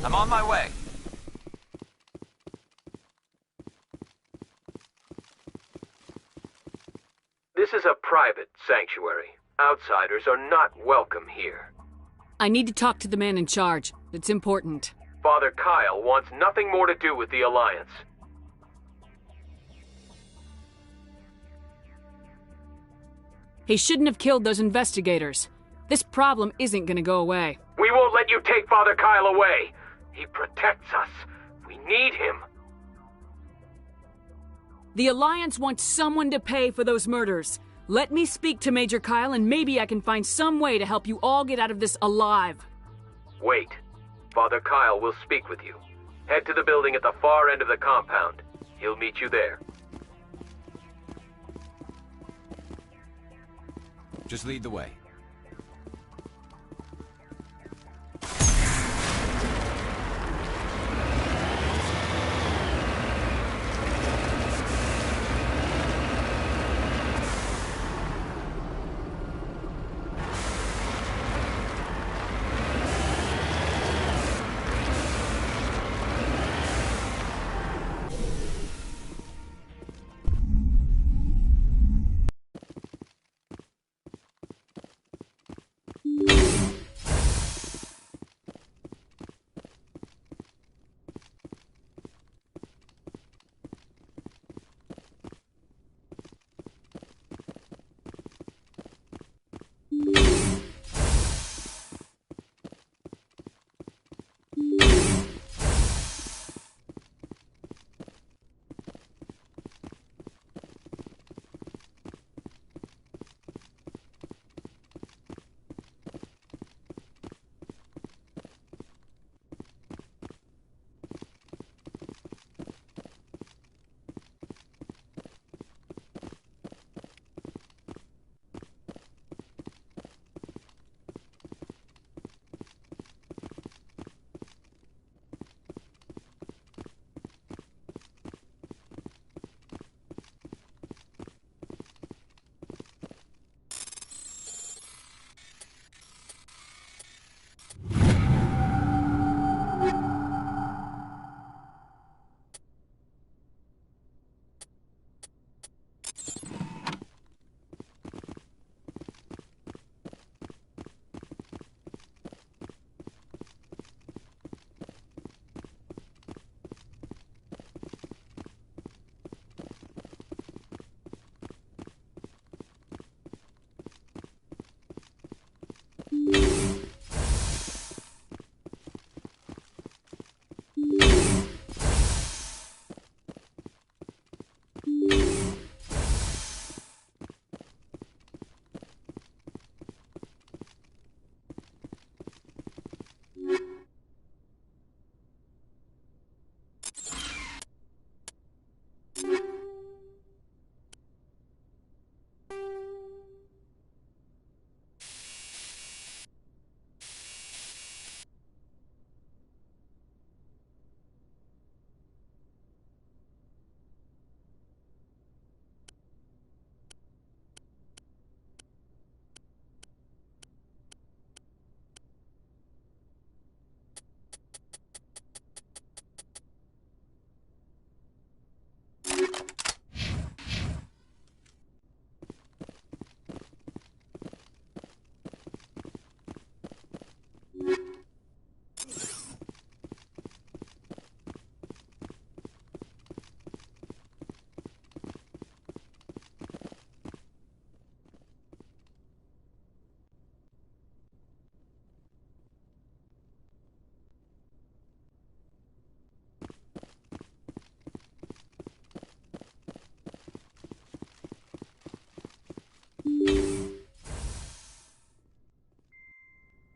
I'm on my way. This is a private sanctuary. Outsiders are not welcome here. I need to talk to the man in charge. It's important. Father Kyle wants nothing more to do with the Alliance. He shouldn't have killed those investigators. This problem isn't gonna go away. We won't let you take Father Kyle away. He protects us. We need him. The Alliance wants someone to pay for those murders. Let me speak to Major Kyle and maybe I can find some way to help you all get out of this alive. Wait. Father Kyle will speak with you. Head to the building at the far end of the compound. He'll meet you there. Just lead the way.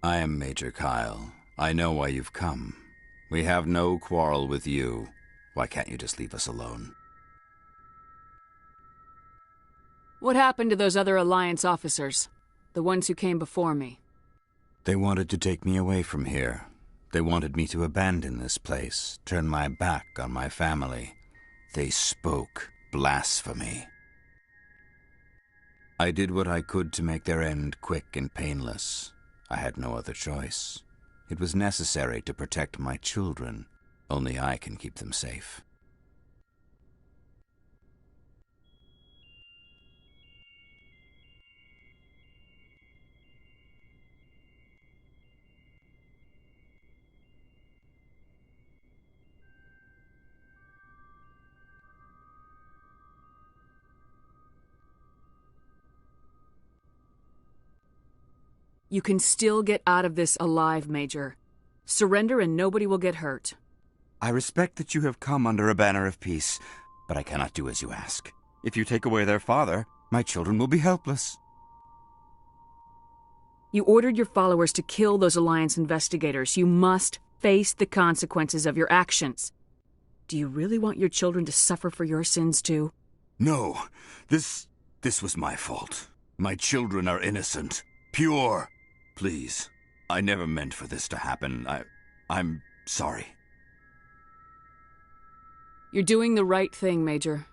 I am Major Kyle. I know why you've come. We have no quarrel with you. Why can't you just leave us alone? What happened to those other Alliance officers? The ones who came before me? They wanted to take me away from here. They wanted me to abandon this place, turn my back on my family. They spoke blasphemy. I did what I could to make their end quick and painless. I had no other choice. It was necessary to protect my children. Only I can keep them safe. You can still get out of this alive, Major. Surrender and nobody will get hurt. I respect that you have come under a banner of peace, but I cannot do as you ask. If you take away their father, my children will be helpless. You ordered your followers to kill those Alliance investigators. You must face the consequences of your actions. Do you really want your children to suffer for your sins too? No, this was my fault. My children are innocent, pure. Please, I never meant for this to happen. I'm sorry. You're doing the right thing, Major.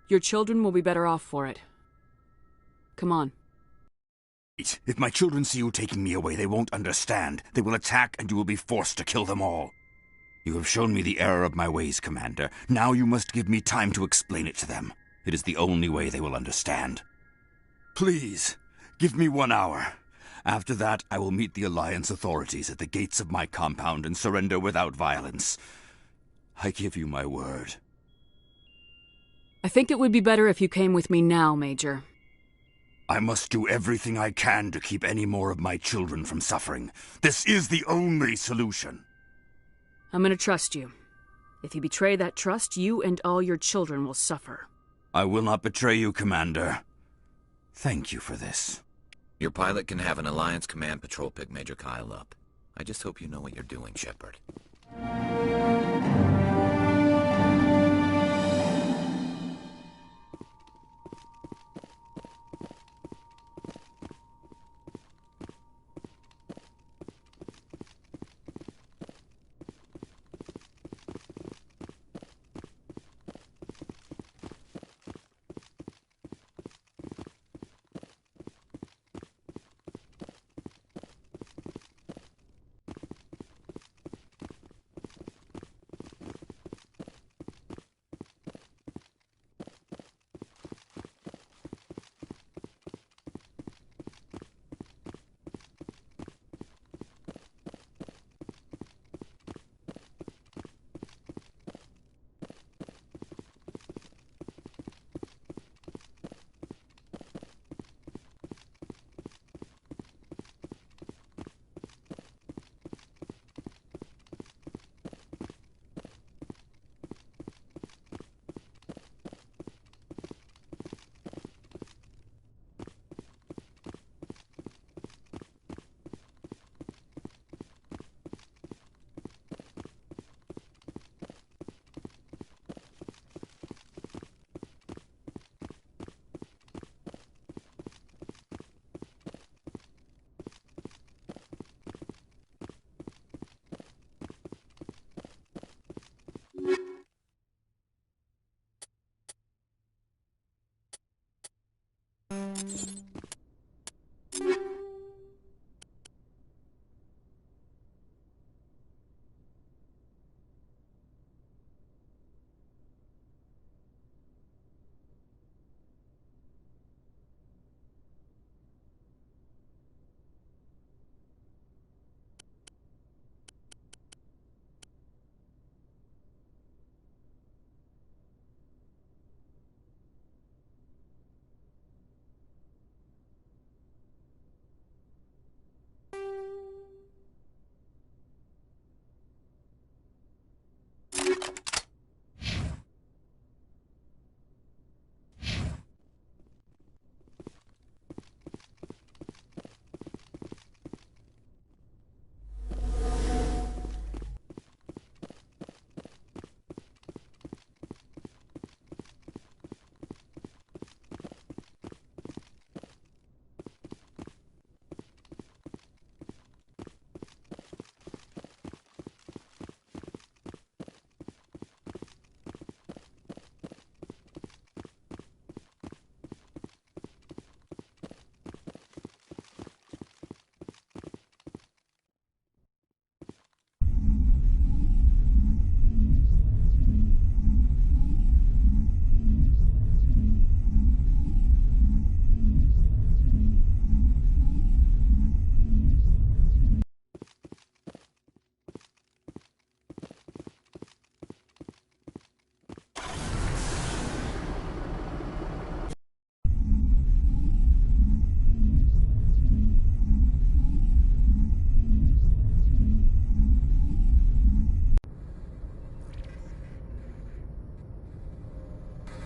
Your children will be better off for it. Come on. If my children see you taking me away, they won't understand. They will attack, and you will be forced to kill them all. You have shown me the error of my ways, Commander. Now you must give me time to explain it to them. It is the only way they will understand. Please, give me 1 hour. After that, I will meet the Alliance authorities at the gates of my compound and surrender without violence. I give you my word. I think it would be better if you came with me now, Major. I must do everything I can to keep any more of my children from suffering. This is the only solution. I'm gonna trust you. If you betray that trust, you and all your children will suffer. I will not betray you, Commander. Thank you for this. Your pilot can have an Alliance Command patrol pick Major Kyle up. I just hope you know what you're doing, Shepard.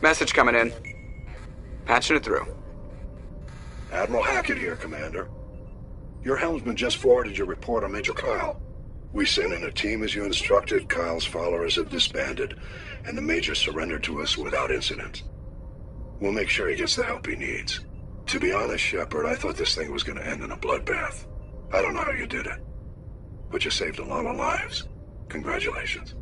Message coming in. Patching it through. Admiral Hackett here, Commander. Your helmsman just forwarded your report on Major Kyle. We sent in a team as you instructed. Kyle's followers have disbanded, and the Major surrendered to us without incident. We'll make sure he gets the help he needs. To be honest, Shepard, I thought this thing was going to end in a bloodbath. I don't know how you did it, but you saved a lot of lives. Congratulations.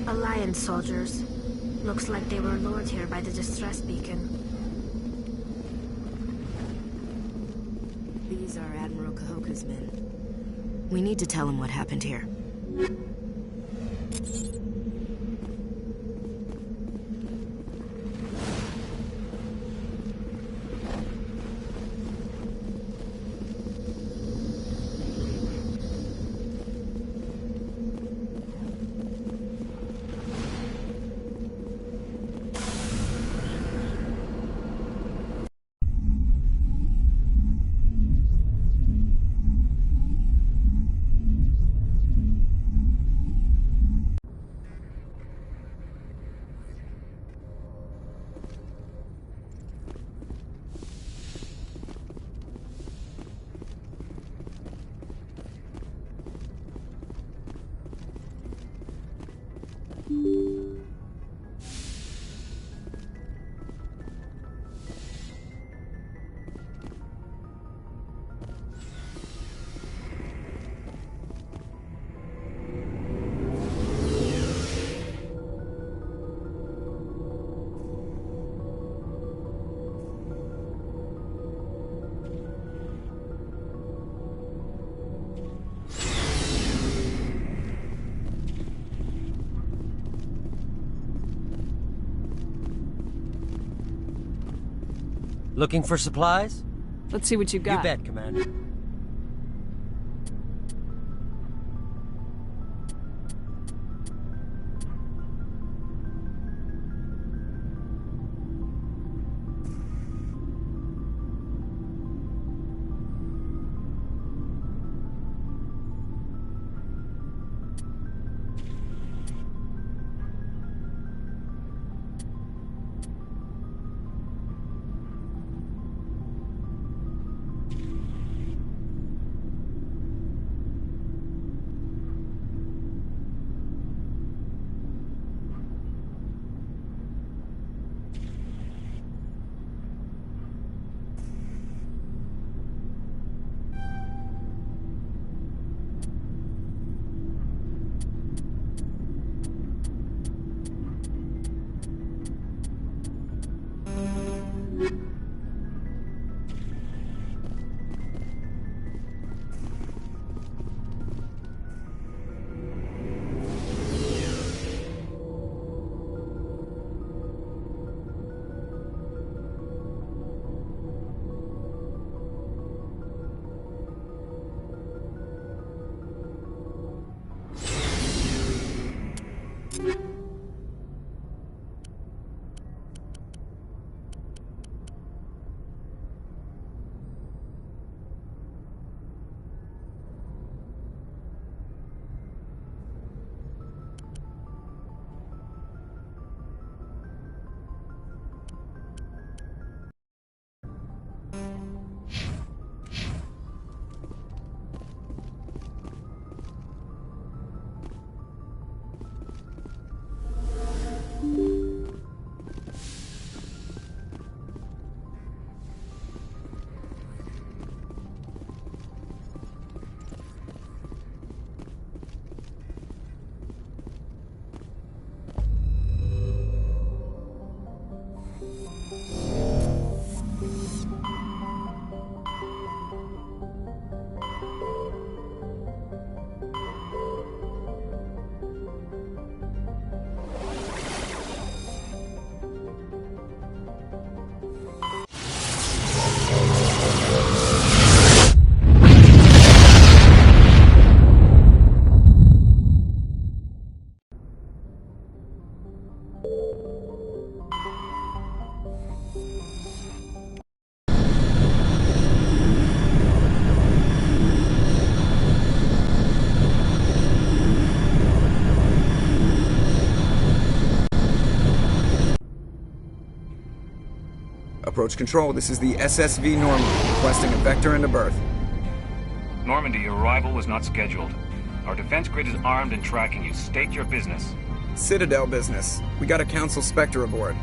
Alliance soldiers. Looks like they were lured here by the distress beacon. These are Admiral Kahoka's men. We need to tell him what happened here. Looking for supplies? Let's see what you got. You bet, Commander. Approach control, this is the SSV Normandy, requesting a vector into berth. Normandy, your arrival was not scheduled. Our defense grid is armed and tracking you. State your business. Citadel business. We got a Council Spectre aboard.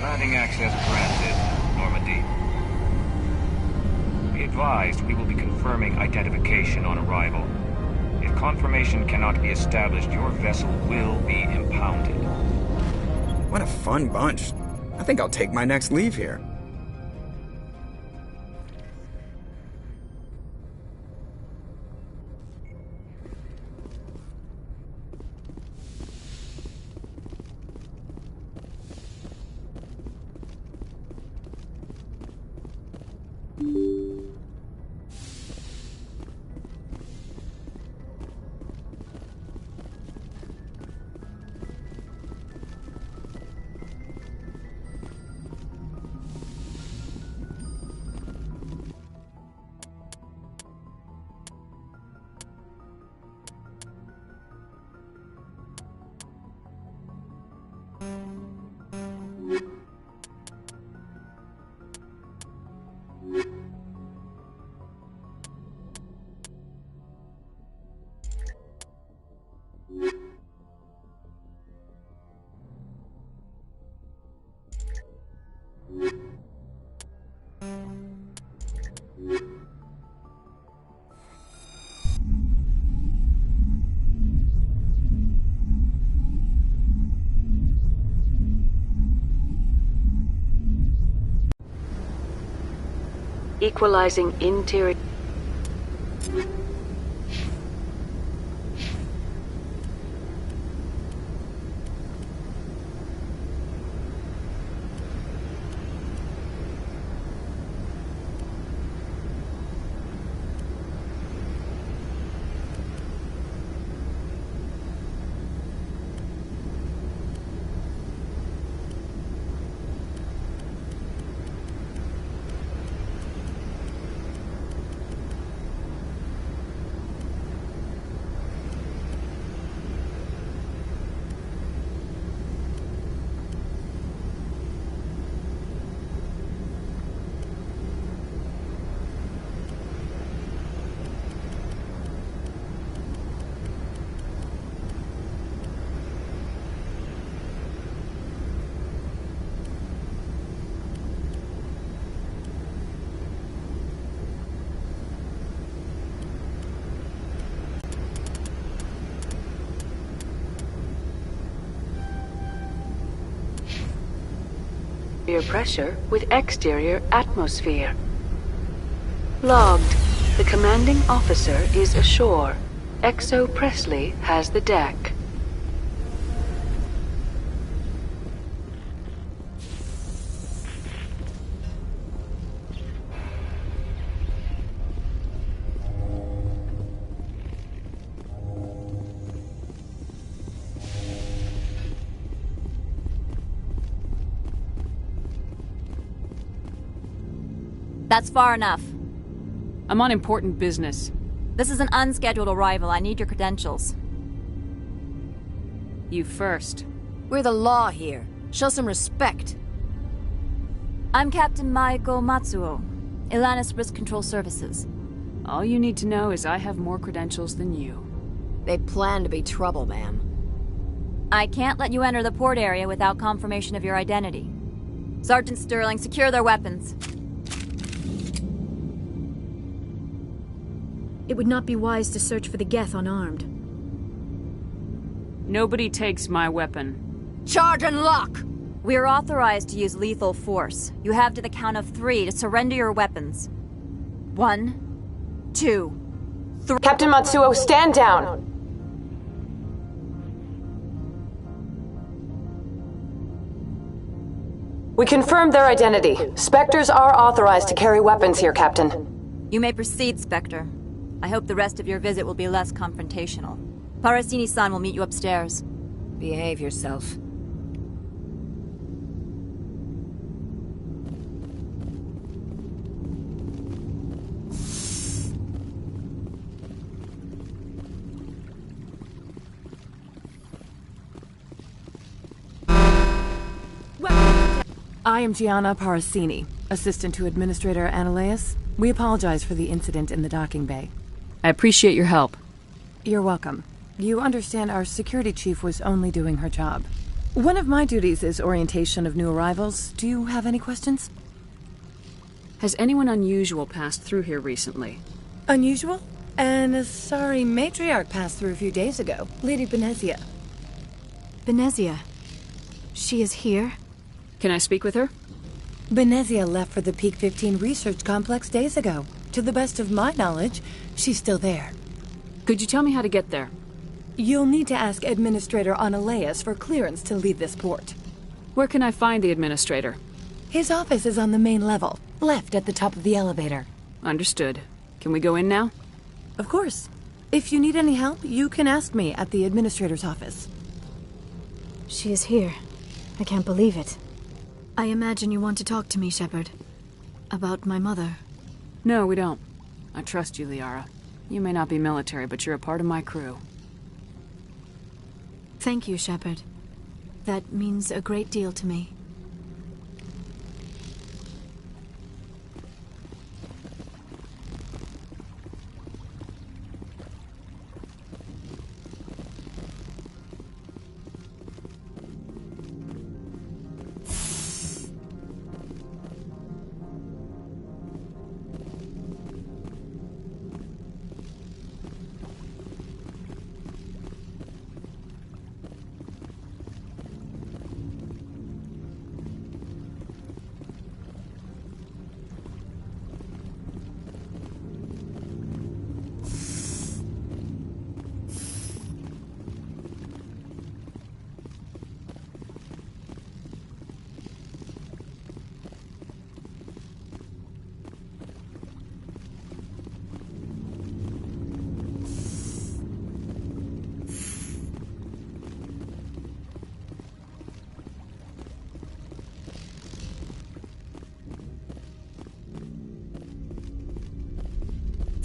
Landing access granted, Normandy. Be advised, we will be confirming identification on arrival. If confirmation cannot be established, your vessel will be impounded. What a fun bunch. I think I'll take my next leave here. Equalizing interior. pressure with exterior atmosphere. Logged. The commanding officer is ashore. XO Presley has the deck. That's far enough. I'm on important business. This is an unscheduled arrival. I need your credentials. You first. We're the law here. Show some respect. I'm Captain Maiko Matsuo, Ilanis Risk Control Services. All you need to know is I have more credentials than you. They plan to be trouble, ma'am. I can't let you enter the port area without confirmation of your identity. Sergeant Sterling, secure their weapons. It would not be wise to search for the Geth unarmed. Nobody takes my weapon. Charge and lock! We're authorized to use lethal force. You have to the count of 3 to surrender your weapons. 1, 2, 3. Captain Matsuo, stand down! We confirmed their identity. Spectres are authorized to carry weapons here, Captain. You may proceed, Spectre. I hope the rest of your visit will be less confrontational. Parasini-san will meet you upstairs. Behave yourself. I am Gianna Parasini, assistant to Administrator Ananias. We apologize for the incident in the docking bay. I appreciate your help. You're welcome. You understand our security chief was only doing her job. One of my duties is orientation of new arrivals. Do you have any questions? Has anyone unusual passed through here recently? Unusual? And a sorry matriarch passed through a few days ago. Lady Benezia. Benezia. She is here? Can I speak with her? Benezia left for the Peak 15 research complex days ago. To the best of my knowledge, she's still there. Could you tell me how to get there? You'll need to ask Administrator Ananias for clearance to leave this port. Where can I find the administrator? His office is on the main level, left at the top of the elevator. Understood. Can we go in now? Of course. If you need any help, you can ask me at the administrator's office. She is here. I can't believe it. I imagine you want to talk to me, Shepard. About my mother. No, we don't. I trust you, Liara. You may not be military, but you're a part of my crew. Thank you, Shepard. That means a great deal to me.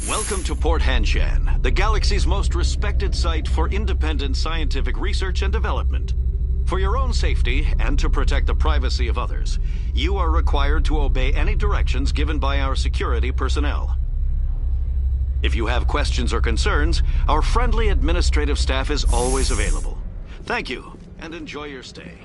Welcome to Port Hanshan, the galaxy's most respected site for independent scientific research and development. For your own safety, and to protect the privacy of others, you are required to obey any directions given by our security personnel. If you have questions or concerns, our friendly administrative staff is always available. Thank you, and enjoy your stay.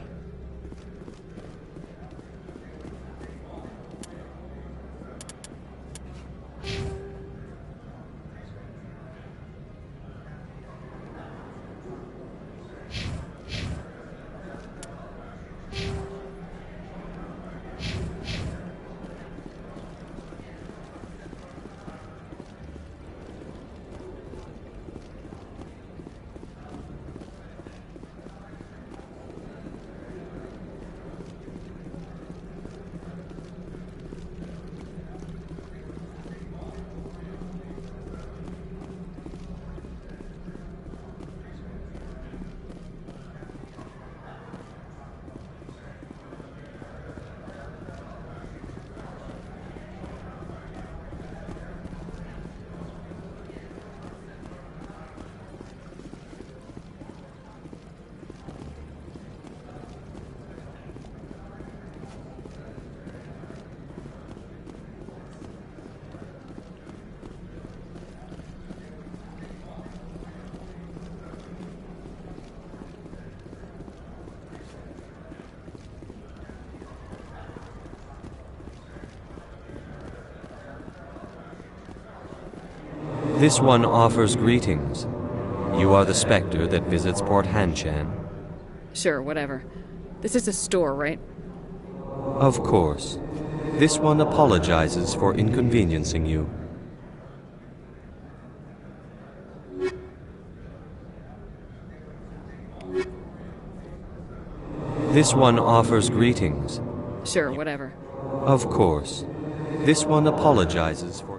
This one offers greetings. You are the Spectre that visits Port Hanshan? Sure, whatever. This is a store, right? Of course. This one apologizes for inconveniencing you. This one offers greetings. Sure, whatever. Of course. This one apologizes for...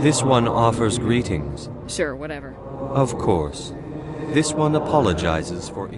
This one offers greetings. Sure, whatever. Of course. This one apologizes for...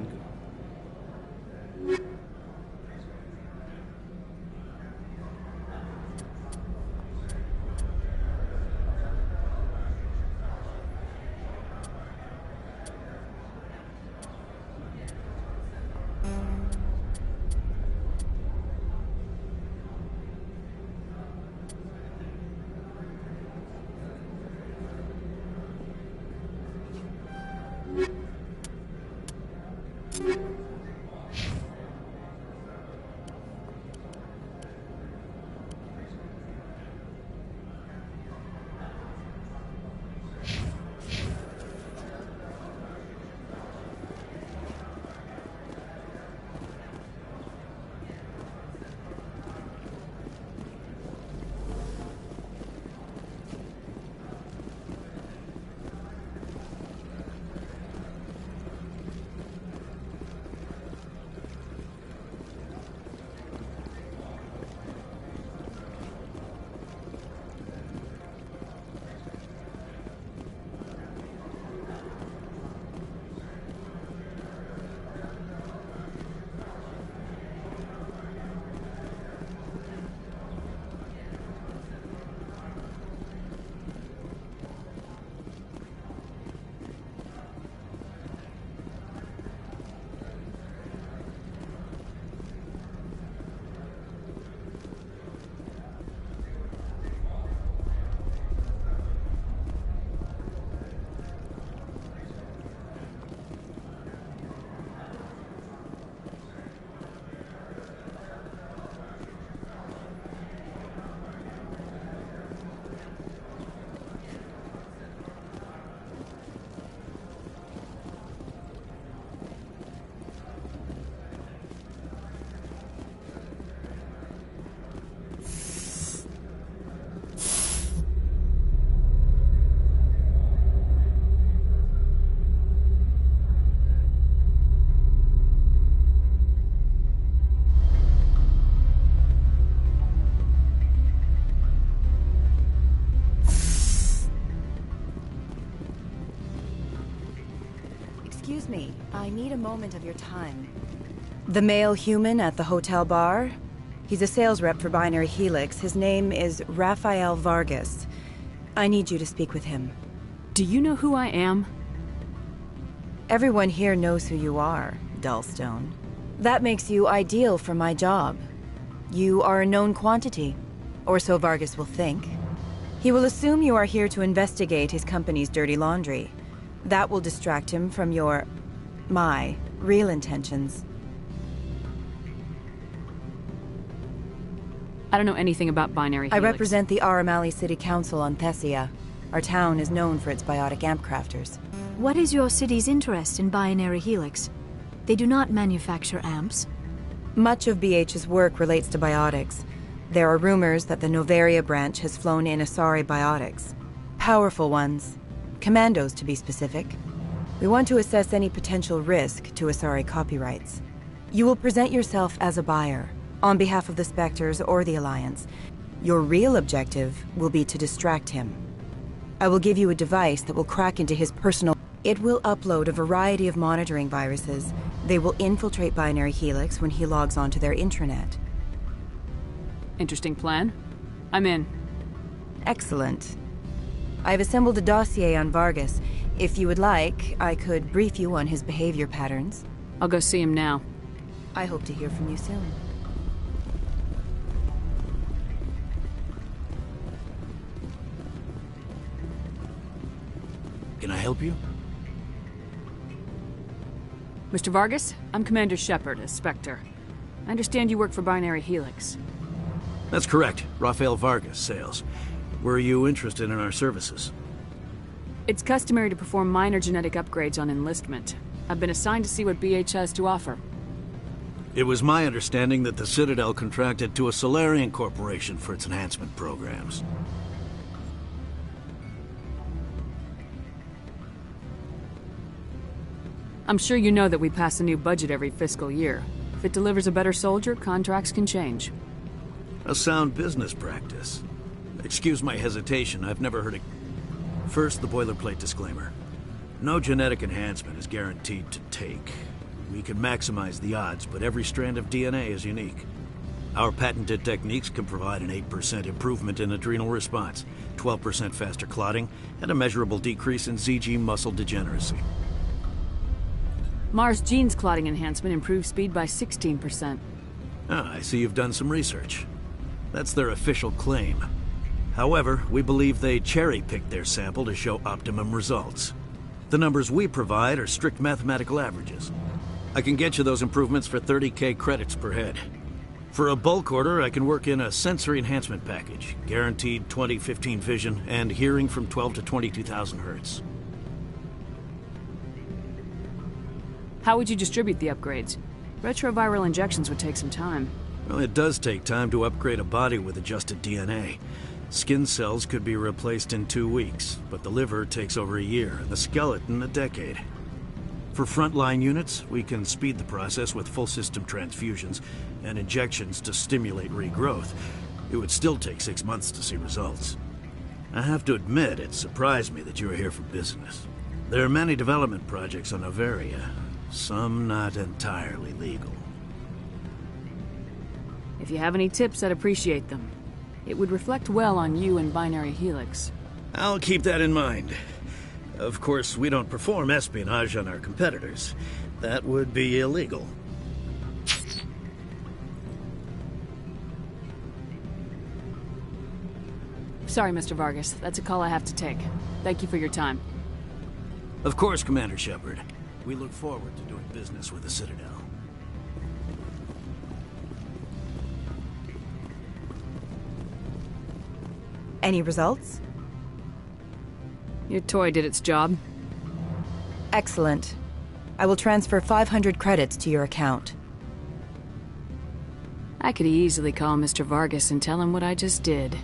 Excuse me, I need a moment of your time. The male human at the hotel bar? He's a sales rep for Binary Helix. His name is Rafael Vargas. I need you to speak with him. Do you know who I am? Everyone here knows who you are, Dullstone. That makes you ideal for my job. You are a known quantity, or so Vargas will think. He will assume you are here to investigate his company's dirty laundry. That will distract him from my real intentions. I don't know anything about Binary Helix. I represent the Aramali City Council on Thessia. Our town is known for its biotic amp crafters. What is your city's interest in Binary Helix? They do not manufacture amps. Much of BH's work relates to biotics. There are rumors that the Noveria branch has flown in Asari biotics. Powerful ones. Commandos, to be specific. We want to assess any potential risk to Asari copyrights. You will present yourself as a buyer, on behalf of the Spectres or the Alliance. Your real objective will be to distract him. I will give you a device that will crack into his personal... It will upload a variety of monitoring viruses. They will infiltrate Binary Helix when he logs onto their intranet. Interesting plan. I'm in. Excellent. I've assembled a dossier on Vargas. If you would like, I could brief you on his behavior patterns. I'll go see him now. I hope to hear from you soon. Can I help you? Mr. Vargas, I'm Commander Shepard, a Spectre. I understand you work for Binary Helix. That's correct. Rafael Vargas, sales. Were you interested in our services? It's customary to perform minor genetic upgrades on enlistment. I've been assigned to see what BH has to offer. It was my understanding that the Citadel contracted to a Solarian corporation for its enhancement programs. I'm sure you know that we pass a new budget every fiscal year. If it delivers a better soldier, contracts can change. A sound business practice. Excuse my hesitation, I've never heard it. First, the boilerplate disclaimer. No genetic enhancement is guaranteed to take. We can maximize the odds, but every strand of DNA is unique. Our patented techniques can provide an 8% improvement in adrenal response, 12% faster clotting, and a measurable decrease in ZG muscle degeneracy. Mars Gene's clotting enhancement improves speed by 16%. Ah, I see you've done some research. That's their official claim. However, we believe they cherry-picked their sample to show optimum results. The numbers we provide are strict mathematical averages. I can get you those improvements for 30K credits per head. For a bulk order, I can work in a sensory enhancement package, guaranteed 20/15 vision, and hearing from 12 to 22,000 hertz. How would you distribute the upgrades? Retroviral injections would take some time. Well, it does take time to upgrade a body with adjusted DNA. Skin cells could be replaced in 2 weeks, but the liver takes over a year, and the skeleton a decade. For frontline units, we can speed the process with full system transfusions and injections to stimulate regrowth. It would still take 6 months to see results. I have to admit, it surprised me that you were here for business. There are many development projects on Noveria, some not entirely legal. If you have any tips, I'd appreciate them. It would reflect well on you and Binary Helix. I'll keep that in mind. Of course, we don't perform espionage on our competitors. That would be illegal. Sorry, Mr. Vargas. That's a call I have to take. Thank you for your time. Of course, Commander Shepard. We look forward to doing business with the Citadel. Any results? Your toy did its job. Excellent. I will transfer 500 credits to your account. I could easily call Mr. Vargas and tell him what I just did.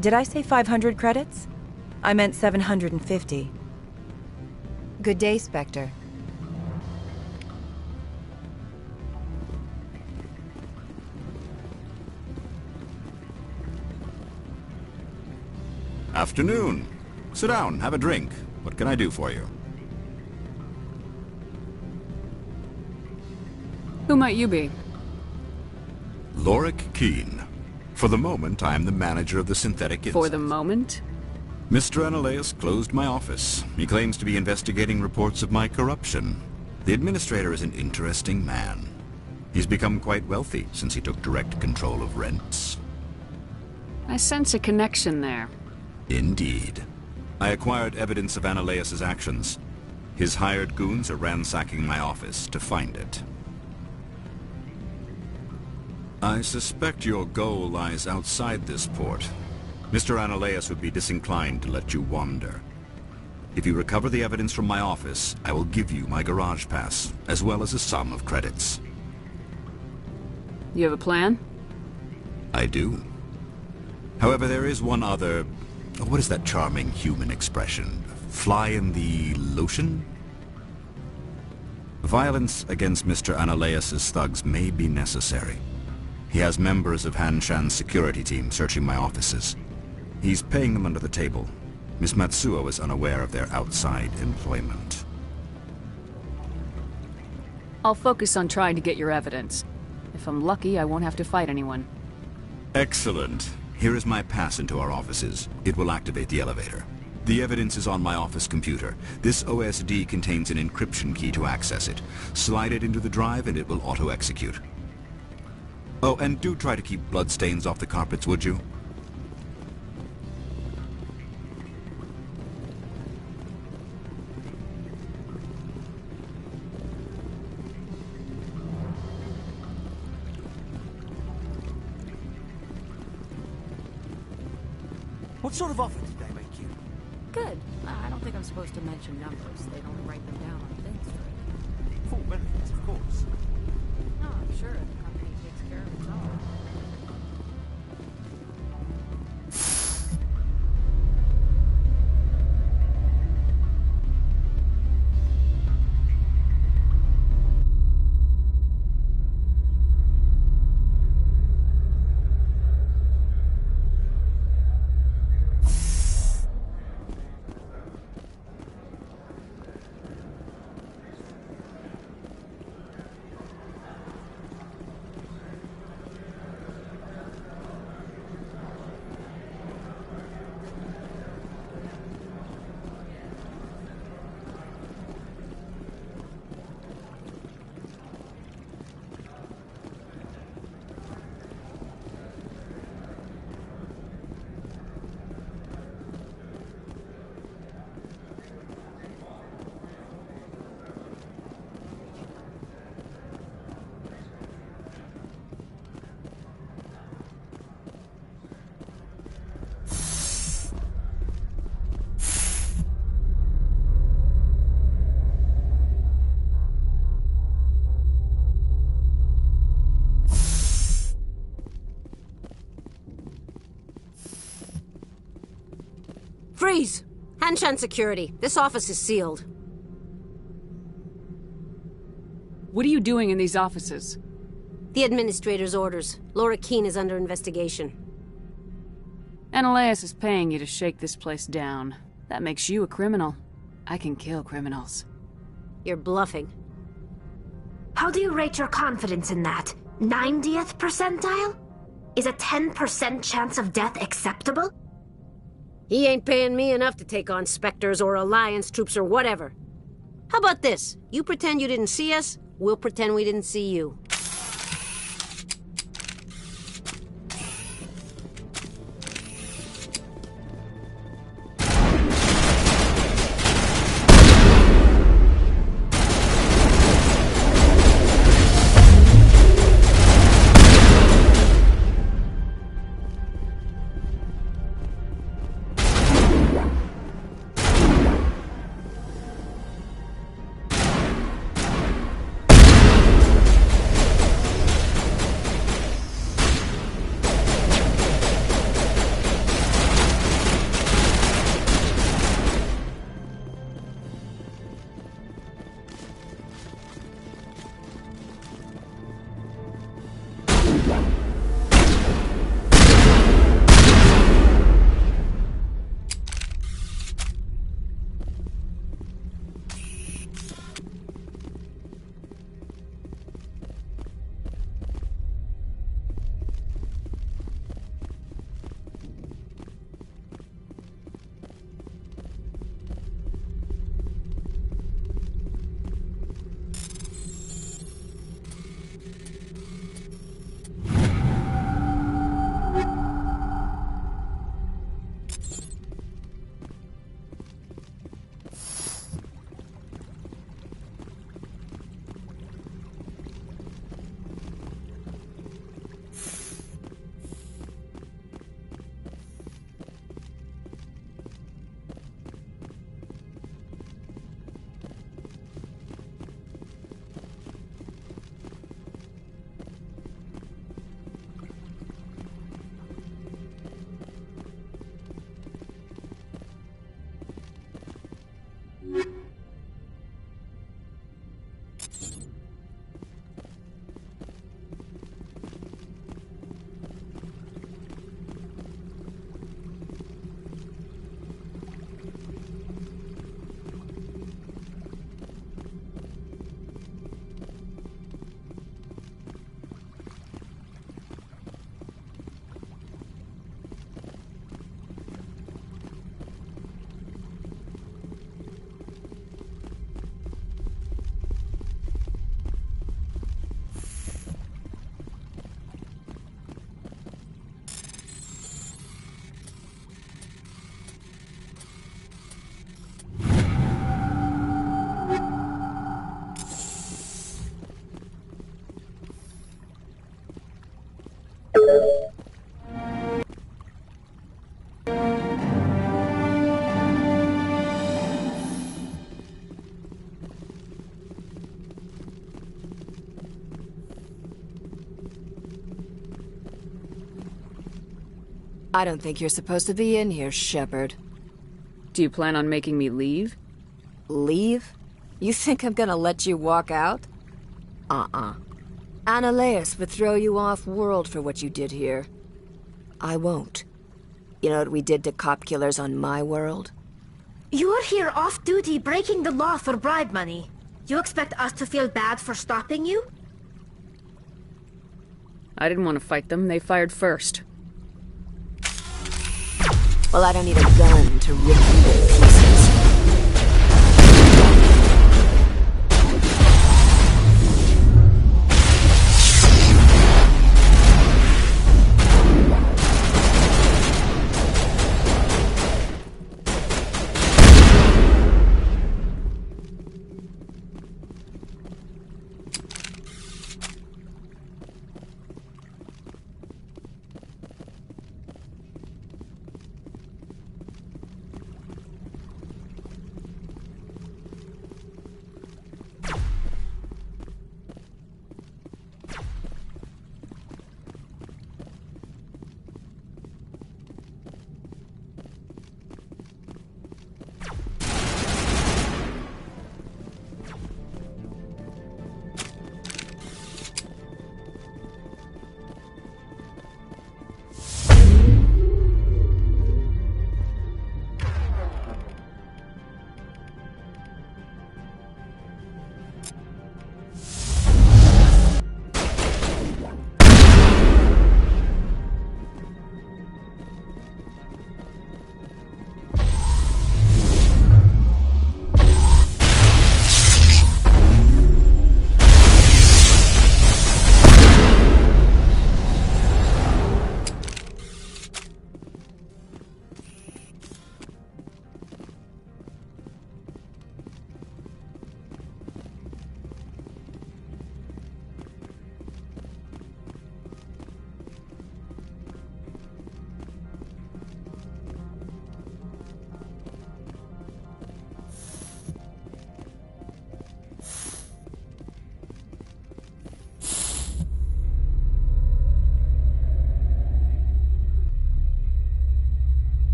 Did I say 500 credits? I meant 750. Good day, Spectre. Afternoon. Sit down, have a drink. What can I do for you? Who might you be? Lorik Keene. For the moment, I am the manager of the synthetic insect. For the moment? Mr. Ananias closed my office. He claims to be investigating reports of my corruption. The administrator is an interesting man. He's become quite wealthy since he took direct control of rents. I sense a connection there. Indeed. I acquired evidence of Ananias' actions. His hired goons are ransacking my office to find it. I suspect your goal lies outside this port. Mr. Ananias would be disinclined to let you wander. If you recover the evidence from my office, I will give you my garage pass, as well as a sum of credits. You have a plan? I do. However, there is one other... What is that charming human expression? Fly in the lotion? Violence against Mr. Ananias' thugs may be necessary. He has members of Han Shan's security team searching my offices. He's paying them under the table. Miss Matsuo is unaware of their outside employment. I'll focus on trying to get your evidence. If I'm lucky, I won't have to fight anyone. Excellent. Here is my pass into our offices. It will activate the elevator. The evidence is on my office computer. This OSD contains an encryption key to access it. Slide it into the drive and it will auto-execute. Oh, and do try to keep bloodstains off the carpets, would you? What sort of offer did they make you? Good. I don't think I'm supposed to mention numbers. They don't write them down on things, right? Full benefits, of course. No, I'm sure the company takes care of its own. Freeze! Hanshan Security. This office is sealed. What are you doing in these offices? The administrator's orders. Laura Keene is under investigation. Ananias is paying you to shake this place down. That makes you a criminal. I can kill criminals. You're bluffing. How do you rate your confidence in that? 90th percentile? Is a 10% chance of death acceptable? He ain't paying me enough to take on Spectres or Alliance troops or whatever. How about this? You pretend you didn't see us, we'll pretend we didn't see you. I don't think you're supposed to be in here, Shepard. Do you plan on making me leave? Leave? You think I'm gonna let you walk out? Annaleus would throw you off-world for what you did here. I won't. You know what we did to cop killers on my world? You're here off-duty breaking the law for bribe money. You expect us to feel bad for stopping you? I didn't want to fight them. They fired first. Well, I don't need a gun to rip you to pieces.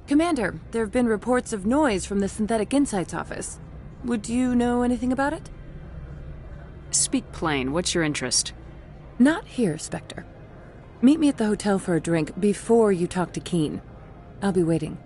Commander, there have been reports of noise from the Synthetic Insights office. Would you know anything about it? Speak plain. What's your interest? Not here, Spectre. Meet me at the hotel for a drink before you talk to Keen. I'll be waiting.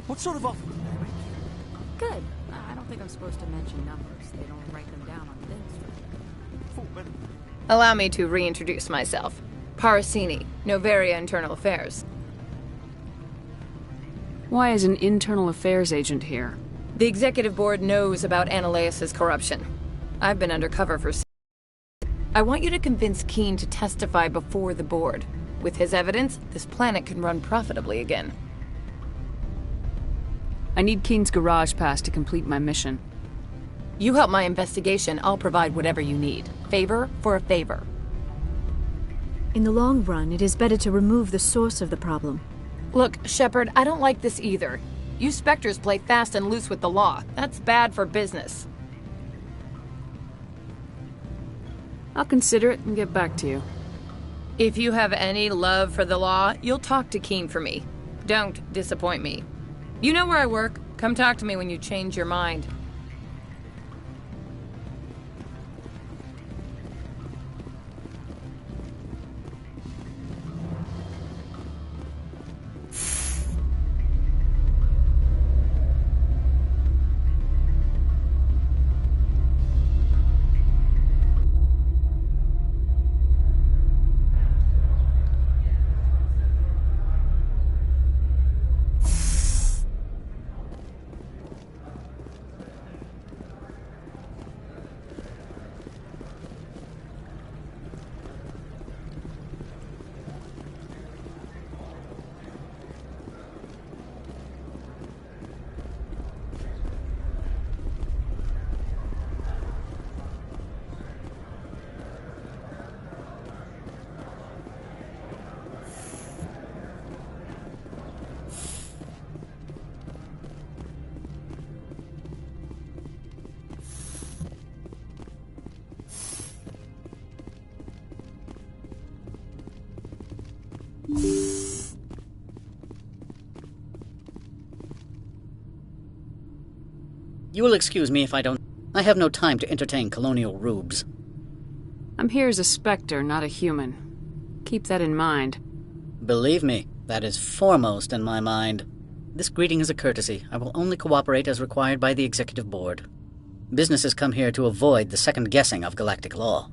What sort of offer did they make you? Good. I don't think I'm supposed to mention numbers. They don't write them down on things. Allow me to reintroduce myself. Parasini, Noveria Internal Affairs. Why is an internal affairs agent here? The executive board knows about Annaleus' corruption. I've been undercover for... I want you to convince Keen to testify before the board. With his evidence, this planet can run profitably again. I need Keen's garage pass to complete my mission. You help my investigation, I'll provide whatever you need. Favor for a favor. In the long run, it is better to remove the source of the problem. Look, Shepard, I don't like this either. You Spectres play fast and loose with the law. That's bad for business. I'll consider it and get back to you. If you have any love for the law, you'll talk to Keen for me. Don't disappoint me. You know where I work. Come talk to me when you change your mind. You will excuse me if I don't... I have no time to entertain colonial rubes. I'm here as a Spectre, not a human. Keep that in mind. Believe me, that is foremost in my mind. This greeting is a courtesy. I will only cooperate as required by the Executive Board. Businesses come here to avoid the second-guessing of galactic law.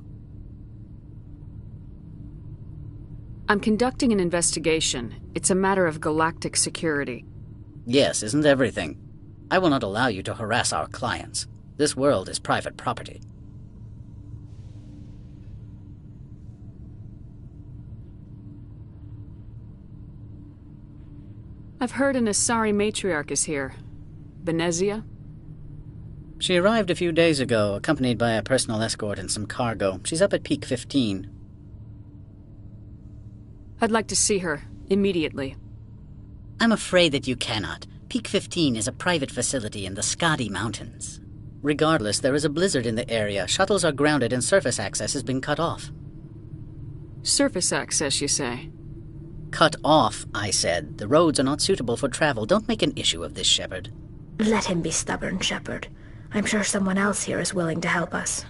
I'm conducting an investigation. It's a matter of galactic security. Yes, isn't everything? I will not allow you to harass our clients. This world is private property. I've heard an Asari matriarch is here. Benezia? She arrived a few days ago, accompanied by a personal escort and some cargo. She's up at Peak 15. I'd like to see her, immediately. I'm afraid that you cannot. Peak 15 is a private facility in the Skadi Mountains. Regardless, there is a blizzard in the area. Shuttles are grounded and surface access has been cut off. Surface access, you say? Cut off, I said. The roads are not suitable for travel. Don't make an issue of this, Shepard. Let him be stubborn, Shepard. I'm sure someone else here is willing to help us.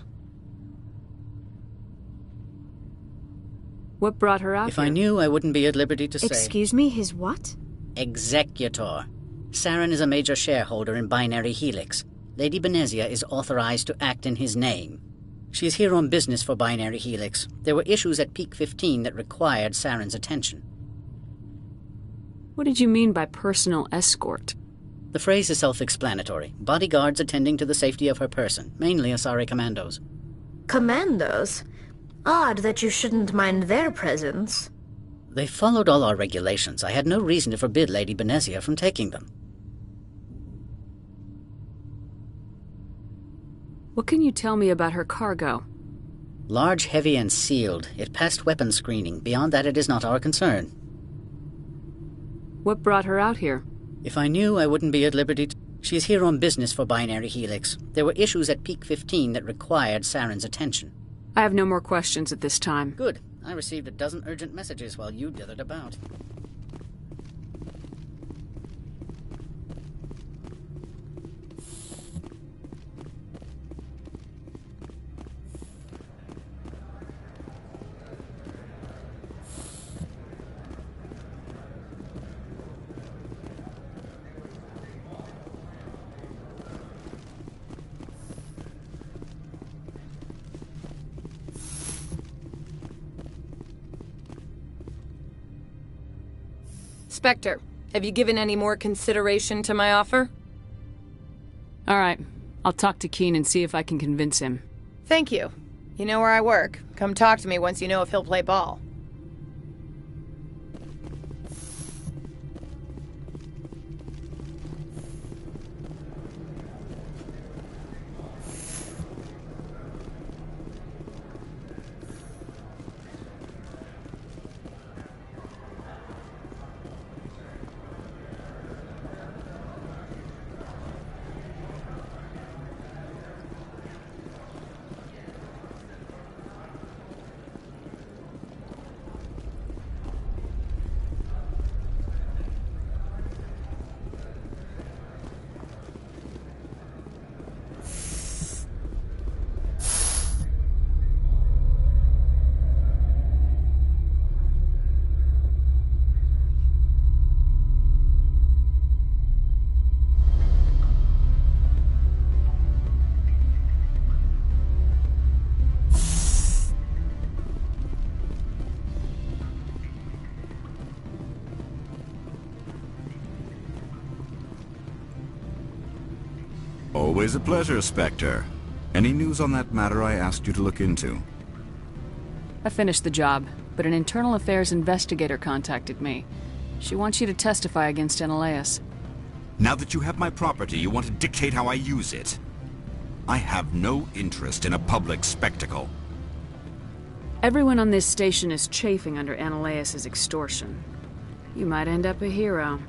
What brought her out If here? I knew, I wouldn't be at liberty to say. Excuse me, his what? Executor. Saren is a major shareholder in Binary Helix. Lady Benezia is authorized to act in his name. She is here on business for Binary Helix. There were issues at Peak 15 that required Saren's attention. What did you mean by personal escort? The phrase is self-explanatory. Bodyguards attending to the safety of her person, mainly Asari commandos. Commandos? Odd that you shouldn't mind their presence. They followed all our regulations. I had no reason to forbid Lady Benezia from taking them. What can you tell me about her cargo? Large, heavy, and sealed. It passed weapons screening. Beyond that, it is not our concern. What brought her out here? If I knew, I wouldn't be at liberty to... She is here on business for Binary Helix. There were issues at Peak 15 that required Saren's attention. I have no more questions at this time. Good. I received a dozen urgent messages while you dithered about. Spectre, have you given any more consideration to my offer? All right. I'll talk to Keen and see if I can convince him. Thank you. You know where I work. Come talk to me once you know if he'll play ball. Always a pleasure, Spectre. Any news on that matter I asked you to look into? I finished the job, but an internal affairs investigator contacted me. She wants you to testify against Ananias. Now that you have my property, you want to dictate how I use it. I have no interest in a public spectacle. Everyone on this station is chafing under Ananias' extortion. You might end up a hero.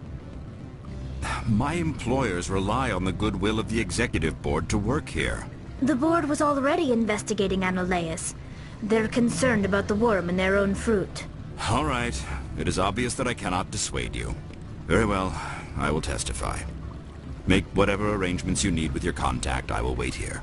My employers rely on the goodwill of the executive board to work here. The board was already investigating Ananias. They're concerned about the worm in their own fruit. All right. It is obvious that I cannot dissuade you. Very well. I will testify. Make whatever arrangements you need with your contact. I will wait here.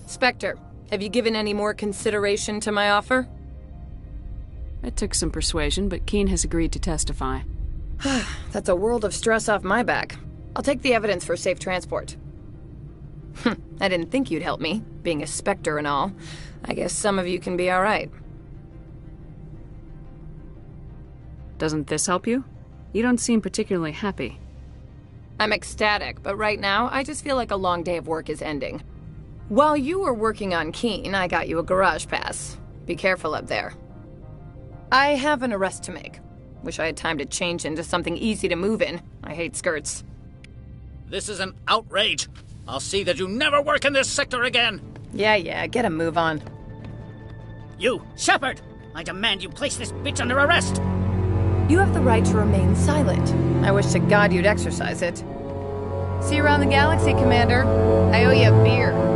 Spectre, have you given any more consideration to my offer? It took some persuasion, but Keen has agreed to testify. That's a world of stress off my back. I'll take the evidence for safe transport. I didn't think you'd help me, being a Spectre and all. I guess some of you can be alright. Doesn't this help you? You don't seem particularly happy. I'm ecstatic, but right now, I just feel like a long day of work is ending. While you were working on Keen, I got you a garage pass. Be careful up there. I have an arrest to make. Wish I had time to change into something easy to move in. I hate skirts. This is an outrage. I'll see that you never work in this sector again. Yeah, get a move on. You, Shepard! I demand you place this bitch under arrest! You have the right to remain silent. I wish to God you'd exercise it. See you around the galaxy, Commander. I owe you a beer.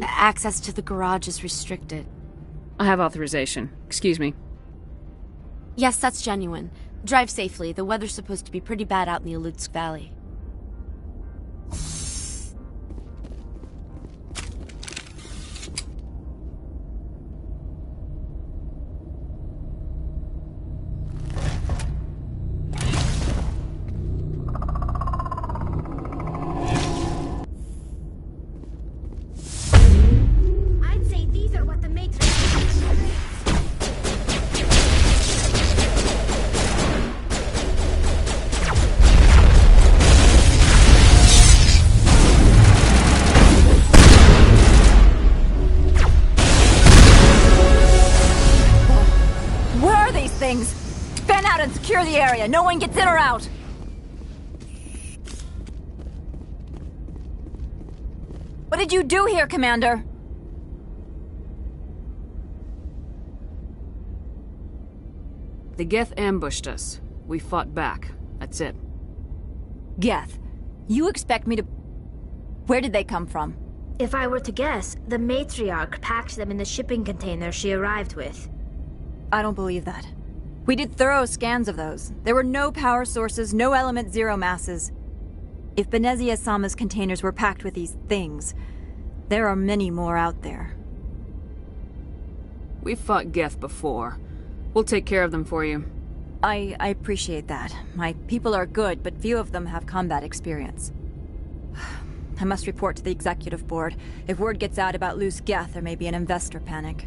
Access to the garage is restricted. I have authorization. Excuse me. Yes, that's genuine. Drive safely. The weather's supposed to be pretty bad out in the Alutsk Valley. I'd say these are what the Matrix. Where are these things? Fan out and secure the area. No one gets in or out. What did you do here, Commander? The Geth ambushed us. We fought back. That's it. Geth, you expect me to... Where did they come from? If I were to guess, the matriarch packed them in the shipping container she arrived with. I don't believe that. We did thorough scans of those. There were no power sources, no element zero masses. If Benezia Sama's containers were packed with these things, there are many more out there. We've fought Geth before. We'll take care of them for you. I appreciate that. My people are good, but few of them have combat experience. I must report to the executive board. If word gets out about loose Geth, there may be an investor panic.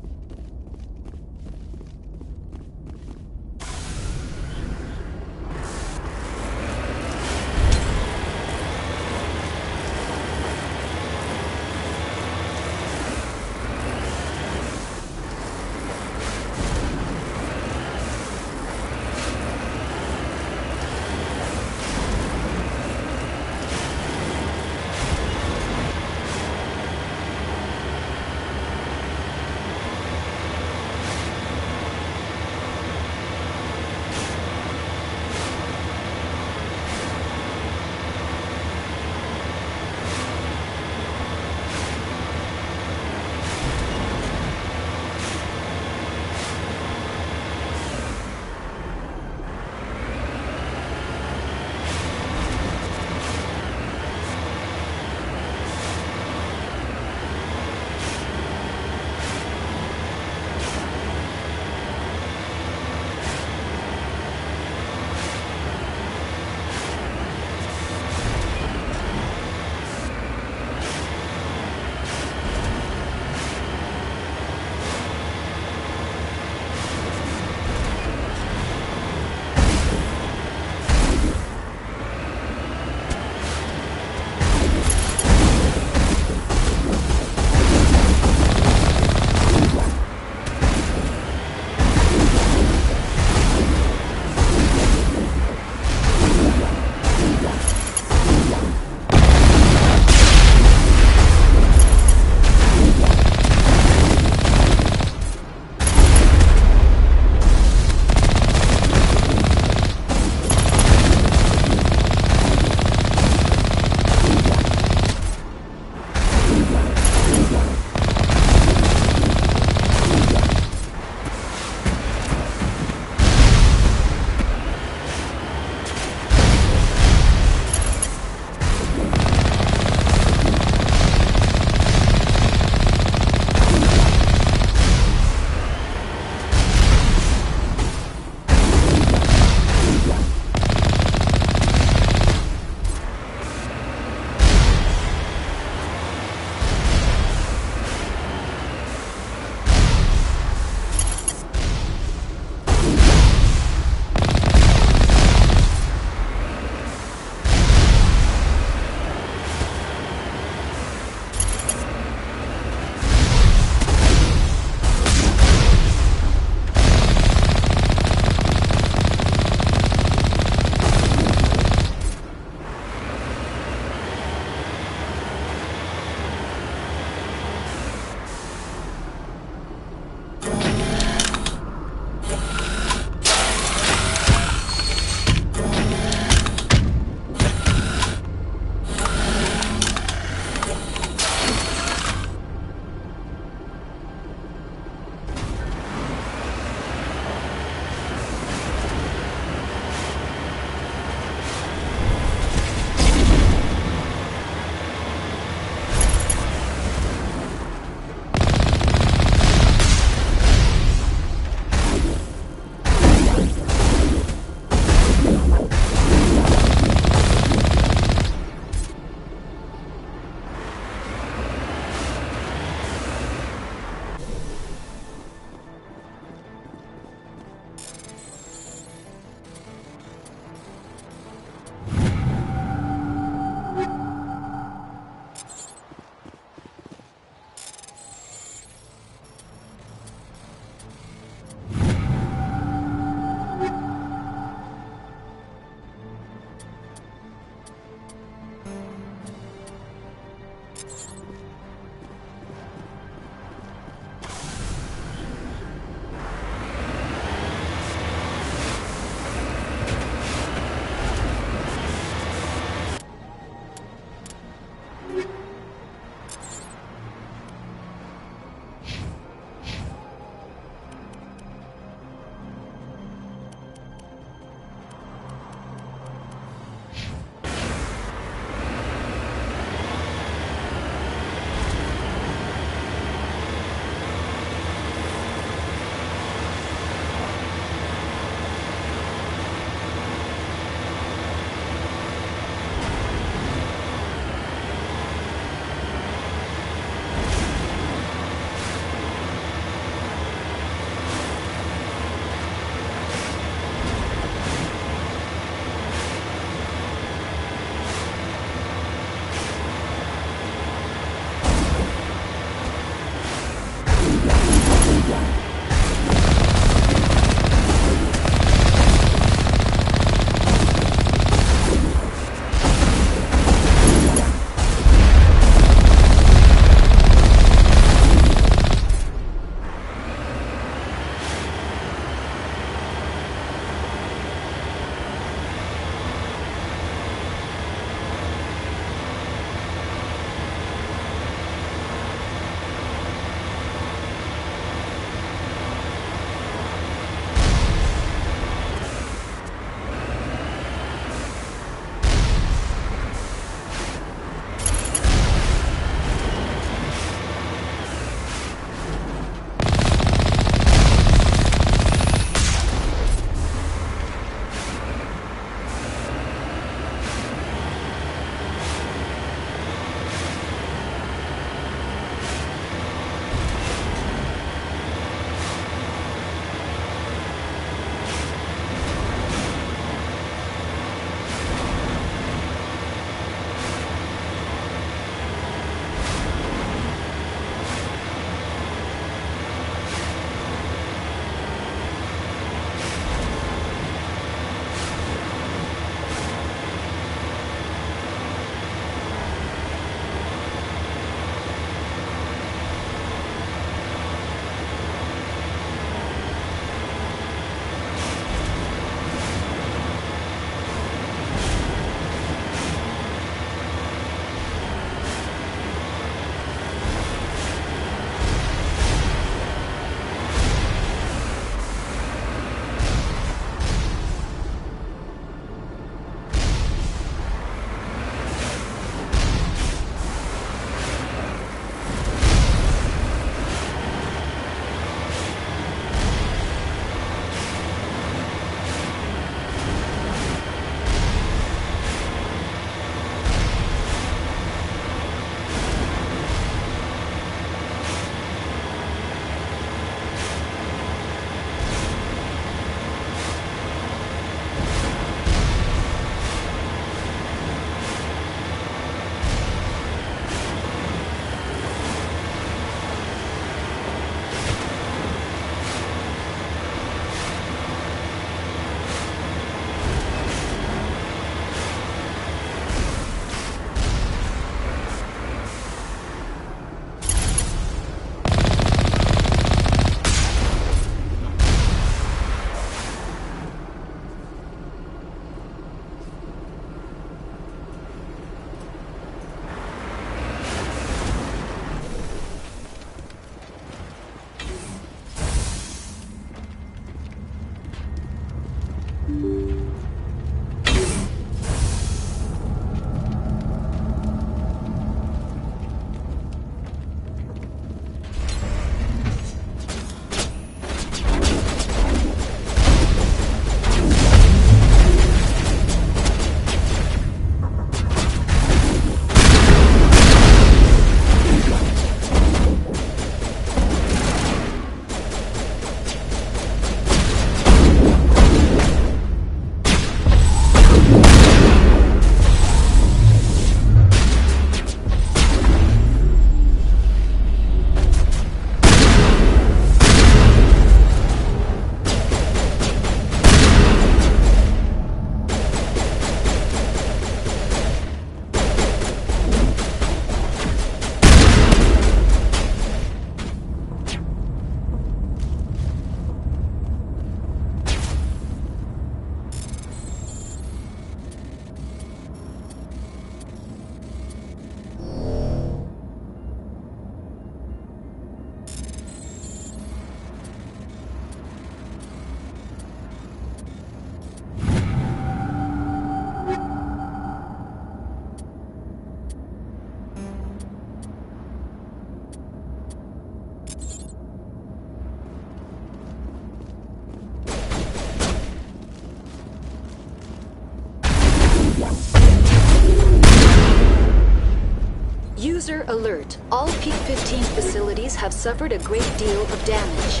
User alert. All Peak 15 facilities have suffered a great deal of damage.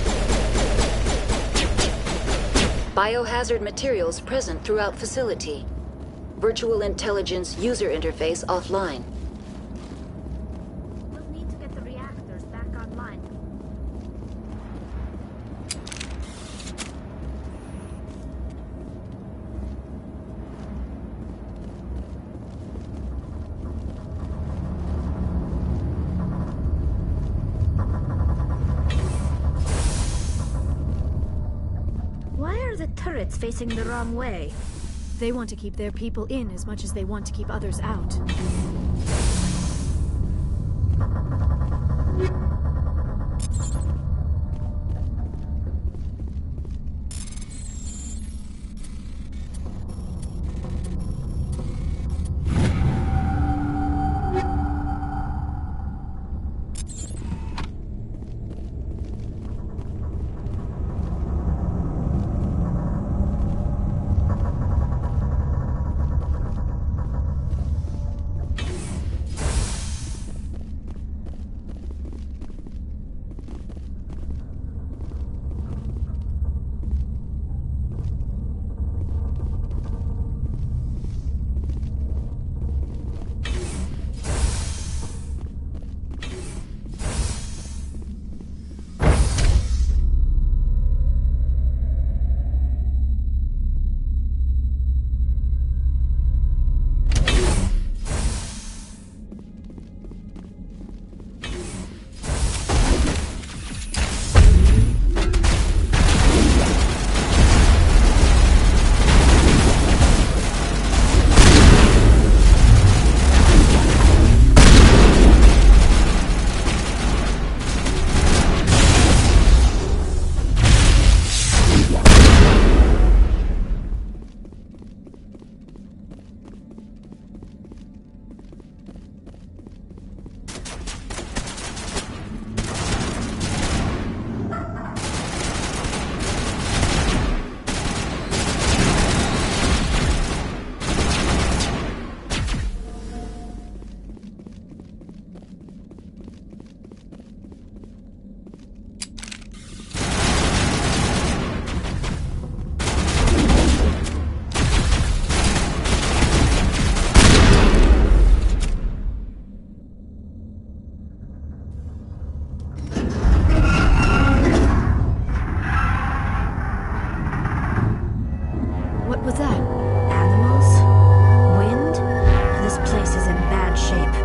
Biohazard materials present throughout facility. Virtual intelligence user interface offline. We'll need to get the reactors back online. Why are the turrets facing the wrong way? They want to keep their people in as much as they want to keep others out. Was that? Animals? Wind? This place is in bad shape.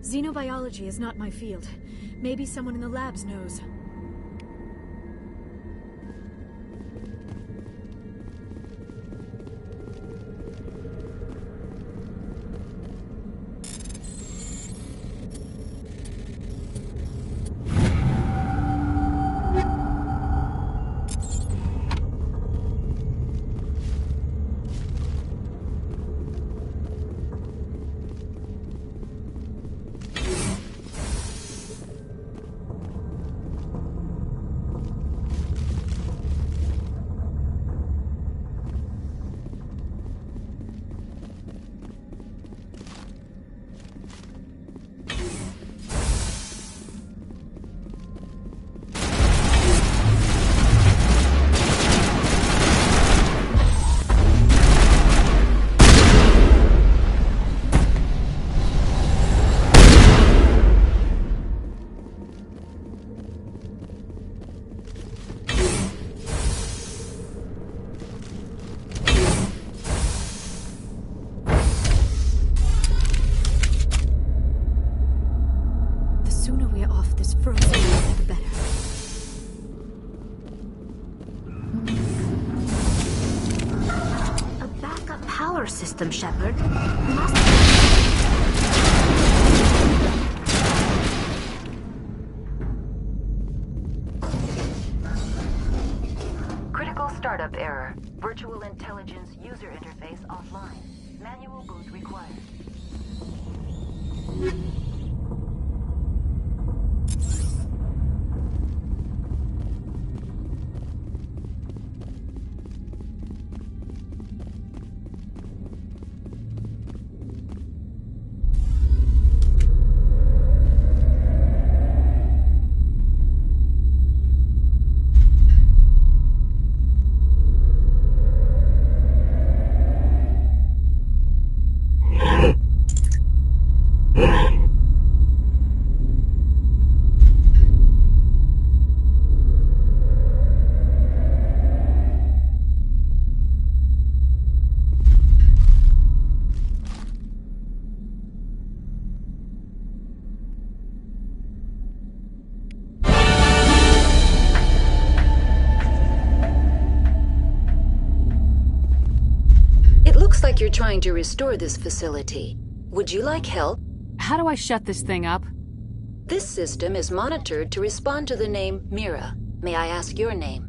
Xenobiology is not my field. Maybe someone in the labs knows. system, Shepard. Critical startup error. Virtual intelligence user interface offline. Manual boot required. Looks like you're trying to restore this facility. Would you like help? How do I shut this thing up? This system is monitored to respond to the name Mira. May I ask your name?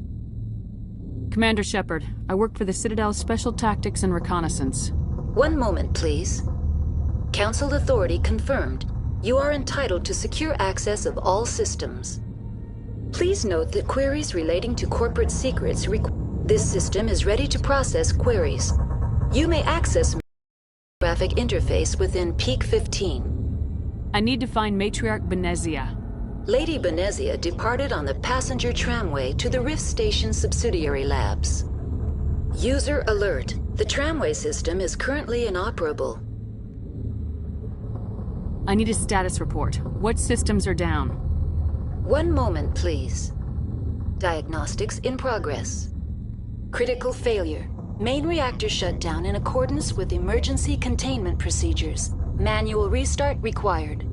Commander Shepard. I work for the Citadel's Special Tactics and Reconnaissance. One moment, please. Council authority confirmed. You are entitled to secure access of all systems. Please note that queries relating to corporate secrets This system is ready to process queries. You may access graphic interface within Peak 15. I need to find Matriarch Benezia. Lady Benezia departed on the passenger tramway to the Rift Station subsidiary labs. User alert. The tramway system is currently inoperable. I need a status report. What systems are down? One moment, please. Diagnostics in progress. Critical failure. Main reactor shut down in accordance with emergency containment procedures. Manual restart required.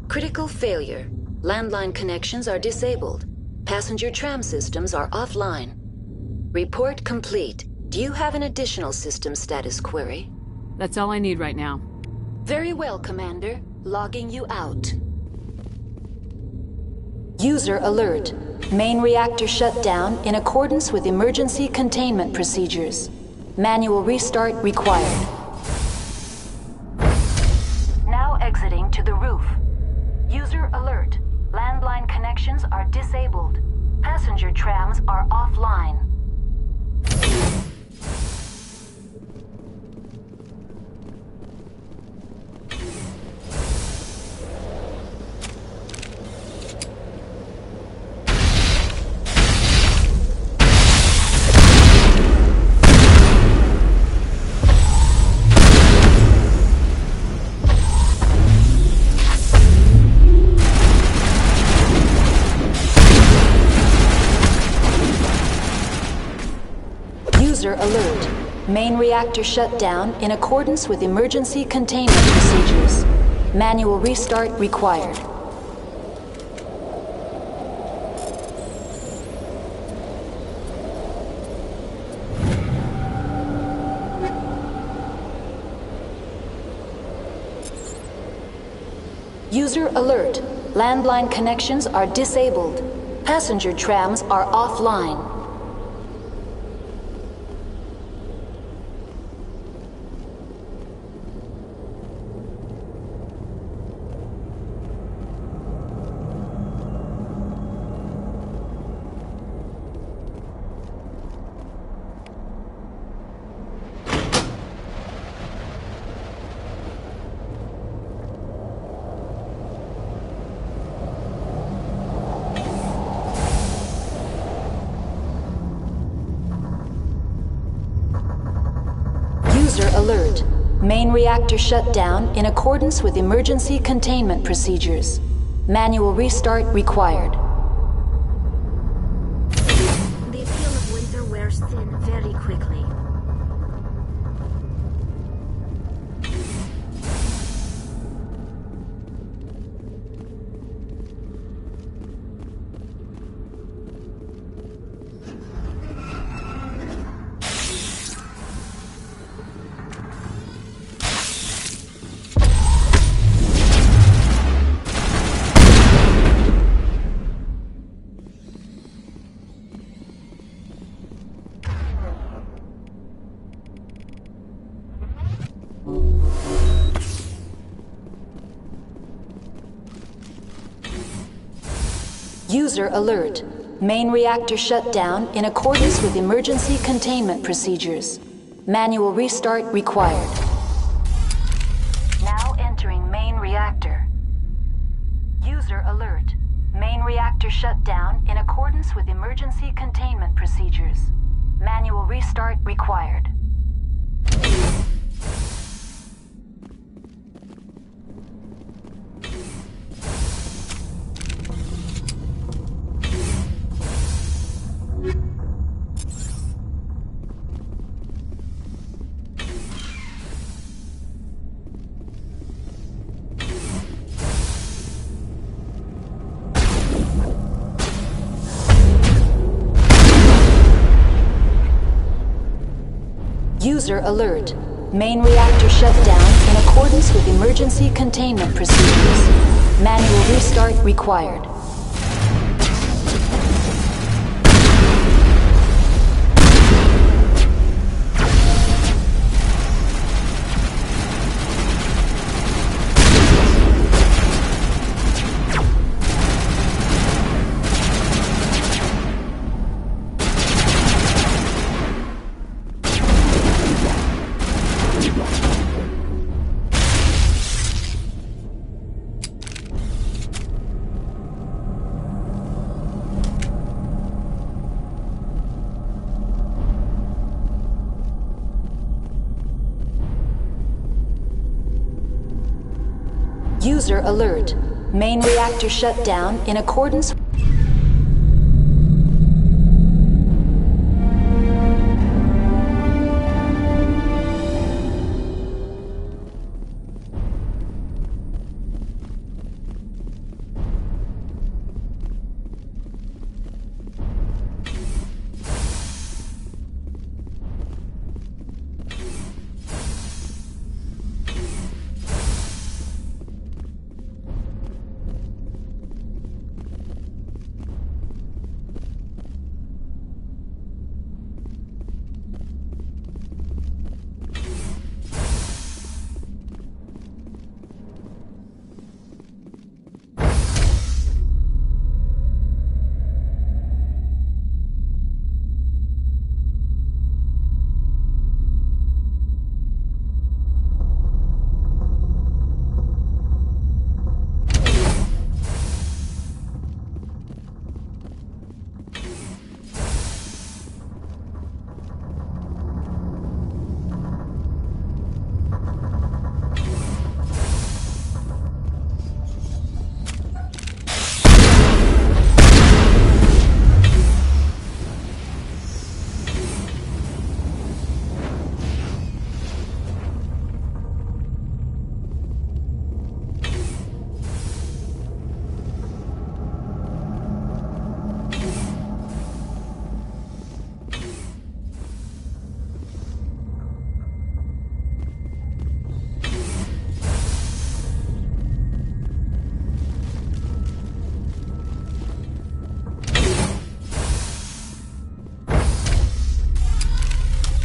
Critical failure. Landline connections are disabled. Passenger tram systems are offline. Report complete. Do you have an additional system status query? That's all I need right now. Very well, Commander. Logging you out. User alert. Main reactor shut down in accordance with emergency containment procedures. Manual restart required. Now exiting to the roof. User alert. Landline connections are disabled. Passenger trams are offline. User alert. Main reactor shut down in accordance with emergency containment procedures. Manual restart required. User alert. Landline connections are disabled. Passenger trams are offline. Alert. Main reactor shut down in accordance with emergency containment procedures. Manual restart required. The appeal of winter wears thin very quickly. User alert. Main reactor shut down in accordance with emergency containment procedures. Manual restart required. Now entering main reactor. User alert. Main reactor shut down in accordance with emergency containment procedures. Manual restart required. User alert. Main reactor shut down in accordance with emergency containment procedures. Manual restart required. User alert. Main reactor shut down in accordance.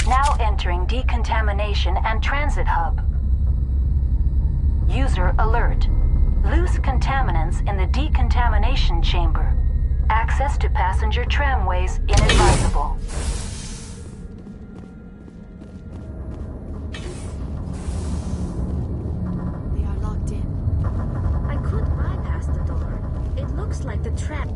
Now entering decontamination and transit hub. User alert. Loose contaminants in the decontamination chamber. Access to passenger tramways inadvisable. They are locked in. I could bypass the door. It looks like the trap.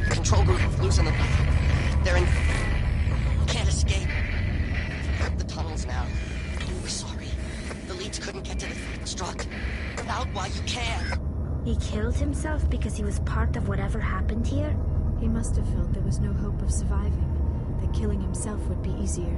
Control group, loosen them. They're in... Can't escape. The tunnels now. We're sorry. The leads couldn't get to the struck. Get out while you can. He killed himself because he was part of whatever happened here? He must have felt there was no hope of surviving, that killing himself would be easier.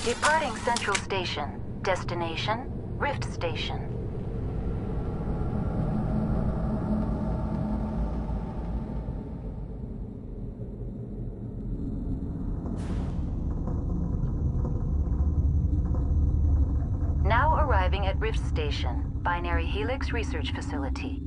Departing Central Station. Destination, Rift Station. Now arriving at Rift Station, Binary Helix Research Facility.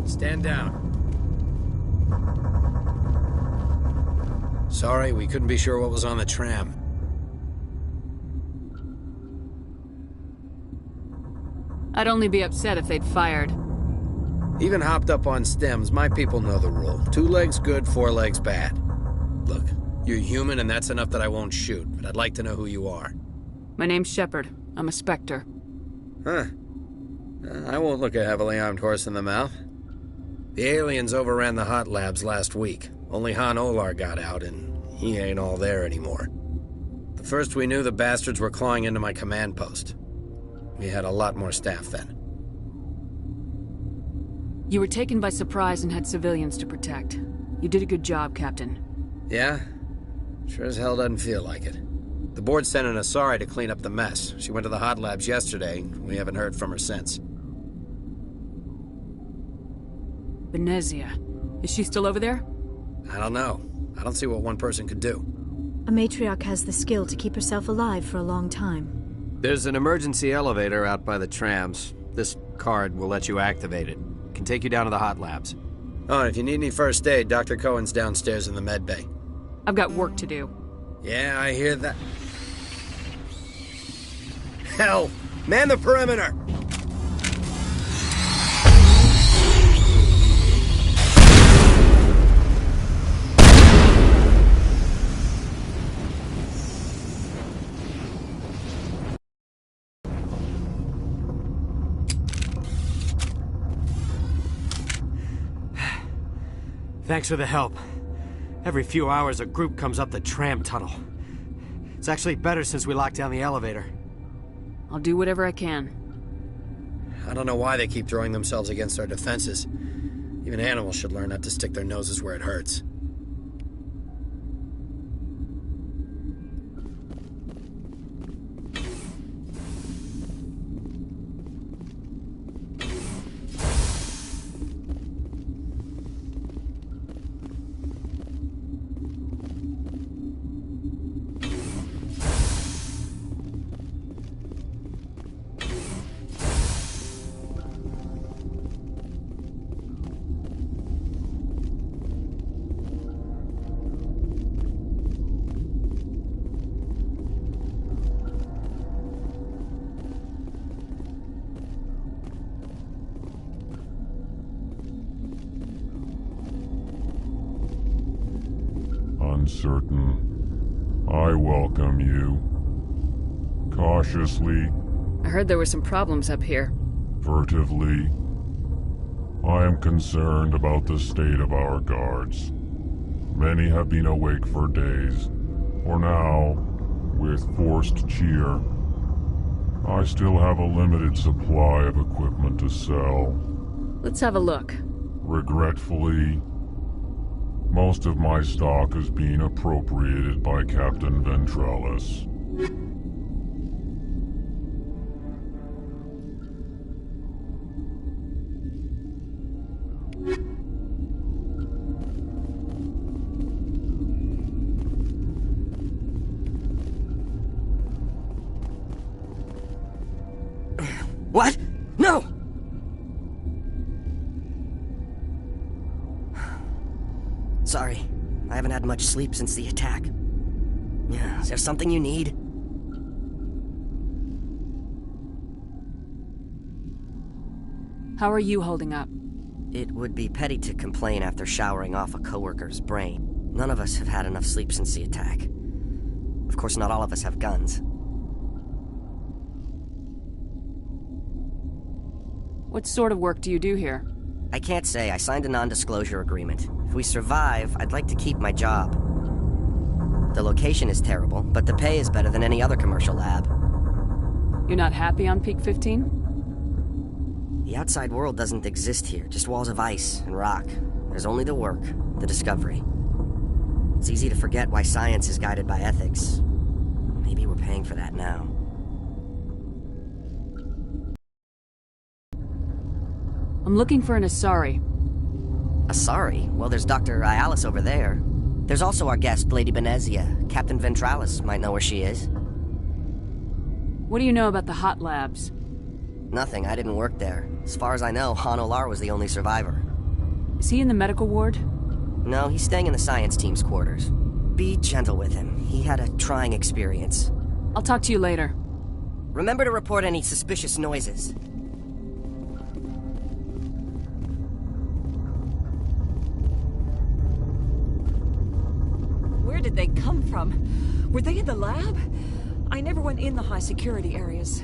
Stand down. Sorry, we couldn't be sure what was on the tram. I'd only be upset if they'd fired. Even hopped up on stems, my people know the rule. 2 legs good, 4 legs bad. Look, you're human and that's enough that I won't shoot, but I'd like to know who you are. My name's Shepard. I'm a Spectre. Huh. I won't look a heavily armed horse in the mouth. The aliens overran the hot labs last week. Only Han Olar got out, and he ain't all there anymore. The first we knew, the bastards were clawing into my command post. We had a lot more staff then. You were taken by surprise and had civilians to protect. You did a good job, Captain. Yeah? Sure as hell doesn't feel like it. The board sent an Asari to clean up the mess. She went to the hot labs yesterday. We haven't heard from her since. Venezia. Is she still over there? I don't know. I don't see what one person could do. A matriarch has the skill to keep herself alive for a long time. There's an emergency elevator out by the trams. This card will let you activate it. Can take you down to the hot labs. Oh, and if you need any first aid, Dr. Cohen's downstairs in the med bay. I've got work to do. Yeah, I hear that. Hell! Man the perimeter! Thanks for the help. Every few hours, a group comes up the tram tunnel. It's actually better since we locked down the elevator. I'll do whatever I can. I don't know why they keep throwing themselves against our defenses. Even animals should learn not to stick their noses where it hurts. Uncertain. I welcome you. Cautiously. I heard there were some problems up here. Furtively. I am concerned about the state of our guards. Many have been awake for days. For now, with forced cheer, I still have a limited supply of equipment to sell. Let's have a look. Regretfully, Most of my stock is being appropriated by Captain Ventralis. What? No! Sorry, I haven't had much sleep since the attack. Yeah, is there something you need? How are you holding up? It would be petty to complain after showering off a coworker's brain. None of us have had enough sleep since the attack. Of course, not all of us have guns. What sort of work do you do here? I can't say. I signed a non-disclosure agreement. If we survive, I'd like to keep my job. The location is terrible, but the pay is better than any other commercial lab. You're not happy on Peak 15? The outside world doesn't exist here, just walls of ice and rock. There's only the work, the discovery. It's easy to forget why science is guided by ethics. Maybe we're paying for that now. I'm looking for an Asari. Asari? Well, there's Dr. Ayalis over there. There's also our guest, Lady Benezia. Captain Ventralis might know where she is. What do you know about the hot labs? Nothing. I didn't work there. As far as I know, Han Olar was the only survivor. Is he in the medical ward? No, he's staying in the science team's quarters. Be gentle with him. He had a trying experience. I'll talk to you later. Remember to report any suspicious noises. Where did they come from? Were they in the lab? I never went in the high security areas.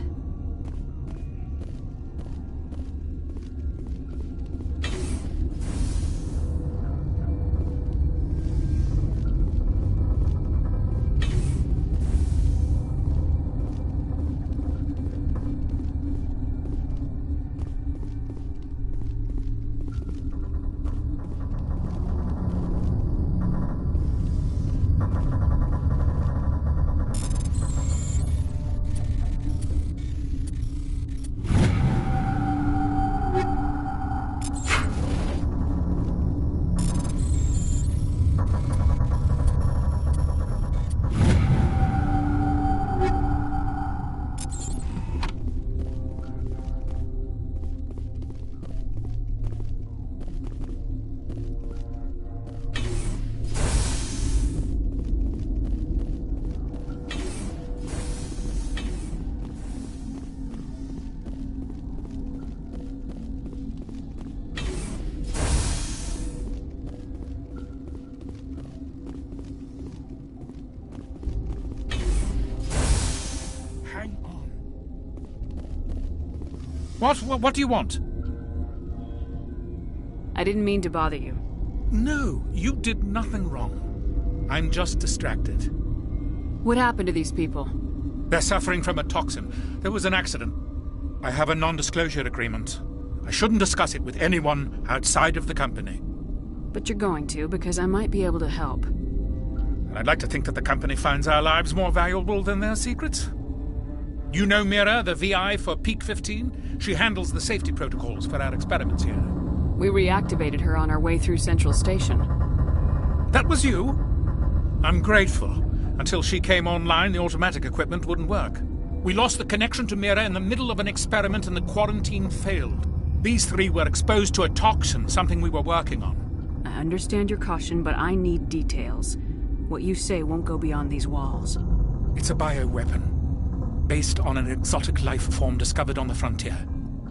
What do you want? I didn't mean to bother you. No, you did nothing wrong. I'm just distracted. What happened to these people? They're suffering from a toxin. There was an accident. I have a non-disclosure agreement. I shouldn't discuss it with anyone outside of the company. But you're going to, because I might be able to help. And I'd like to think that the company finds our lives more valuable than their secrets. You know Mira, the VI for Peak 15? She handles the safety protocols for our experiments here. We reactivated her on our way through Central Station. That was you? I'm grateful. Until she came online, the automatic equipment wouldn't work. We lost the connection to Mira in the middle of an experiment and the quarantine failed. These three were exposed to a toxin, something we were working on. I understand your caution, but I need details. What you say won't go beyond these walls. It's a bioweapon. Based on an exotic life form discovered on the frontier.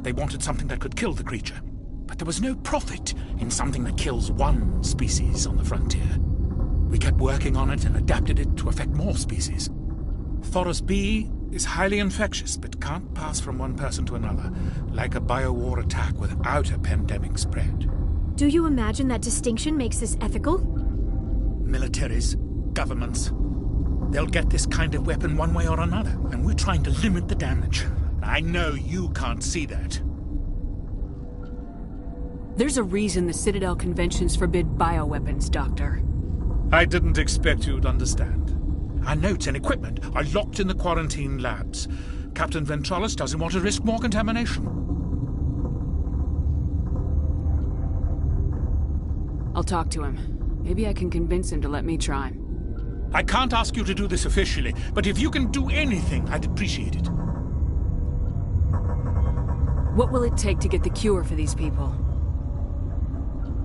They wanted something that could kill the creature. But there was no profit in something that kills one species on the frontier. We kept working on it and adapted it to affect more species. Thoros B is highly infectious, but can't pass from one person to another, like a biowar attack without a pandemic spread. Do you imagine that distinction makes this ethical? Militaries, governments, they'll get this kind of weapon one way or another, and we're trying to limit the damage. I know you can't see that. There's a reason the Citadel conventions forbid bioweapons, Doctor. I didn't expect you'd understand. Our notes and equipment are locked in the quarantine labs. Captain Ventralis doesn't want to risk more contamination. I'll talk to him. Maybe I can convince him to let me try. I can't ask you to do this officially, but if you can do anything, I'd appreciate it. What will it take to get the cure for these people?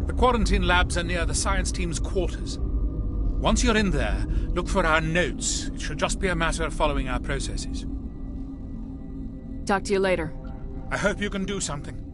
The quarantine labs are near the science team's quarters. Once you're in there, look for our notes. It should just be a matter of following our processes. Talk to you later. I hope you can do something.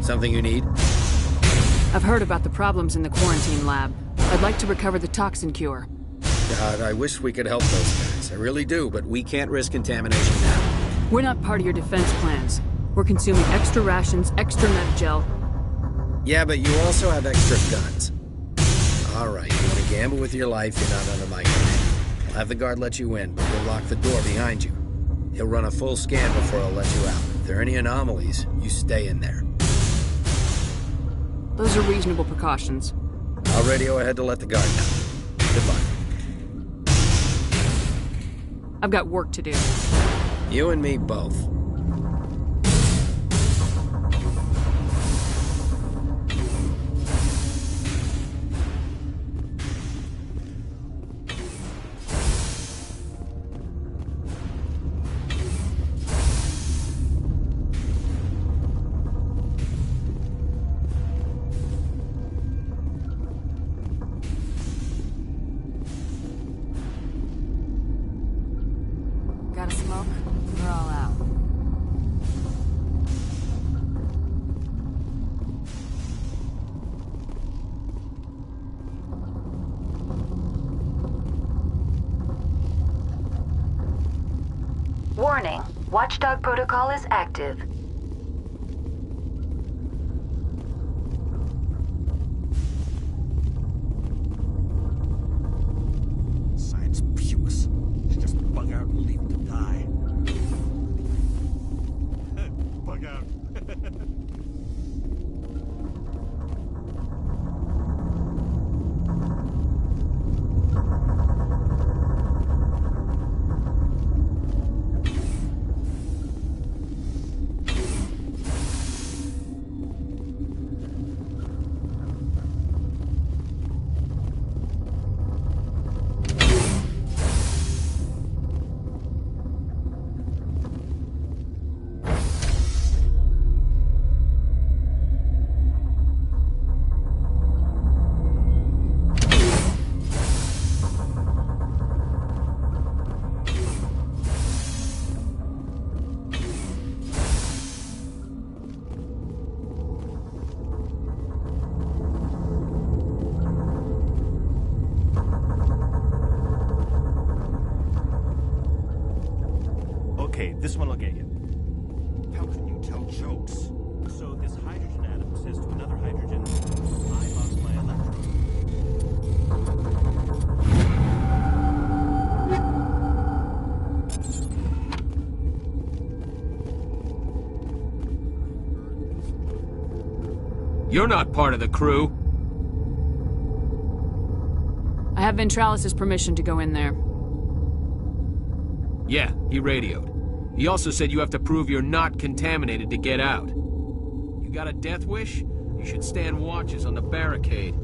Something you need? I've heard about the problems in the quarantine lab. I'd like to recover the toxin cure. God, I wish we could help those guys. I really do, but we can't risk contamination now. We're not part of your defense plans. We're consuming extra rations, extra med gel. Yeah, but you also have extra guns. All right, you want to gamble with your life, you're not under my command. I'll have the guard let you in, but we'll lock the door behind you. He'll run a full scan before he'll let you out. If there are any anomalies, you stay in there. Those are reasonable precautions. I'll radio ahead to let the guard know. Good luck. I've got work to do. You and me both. Got a smoke? We're all out. Warning. Watchdog protocol is active. Science puce. Just bug out and leave him to die. Bug out. Okay, this one will get you. How can you tell jokes? So this hydrogen atom says to another hydrogen, I lost my electron. You're not part of the crew. I have Ventralis' permission to go in there. Yeah, he radioed. He also said you have to prove you're not contaminated to get out. You got a death wish? You should stand watches on the barricade.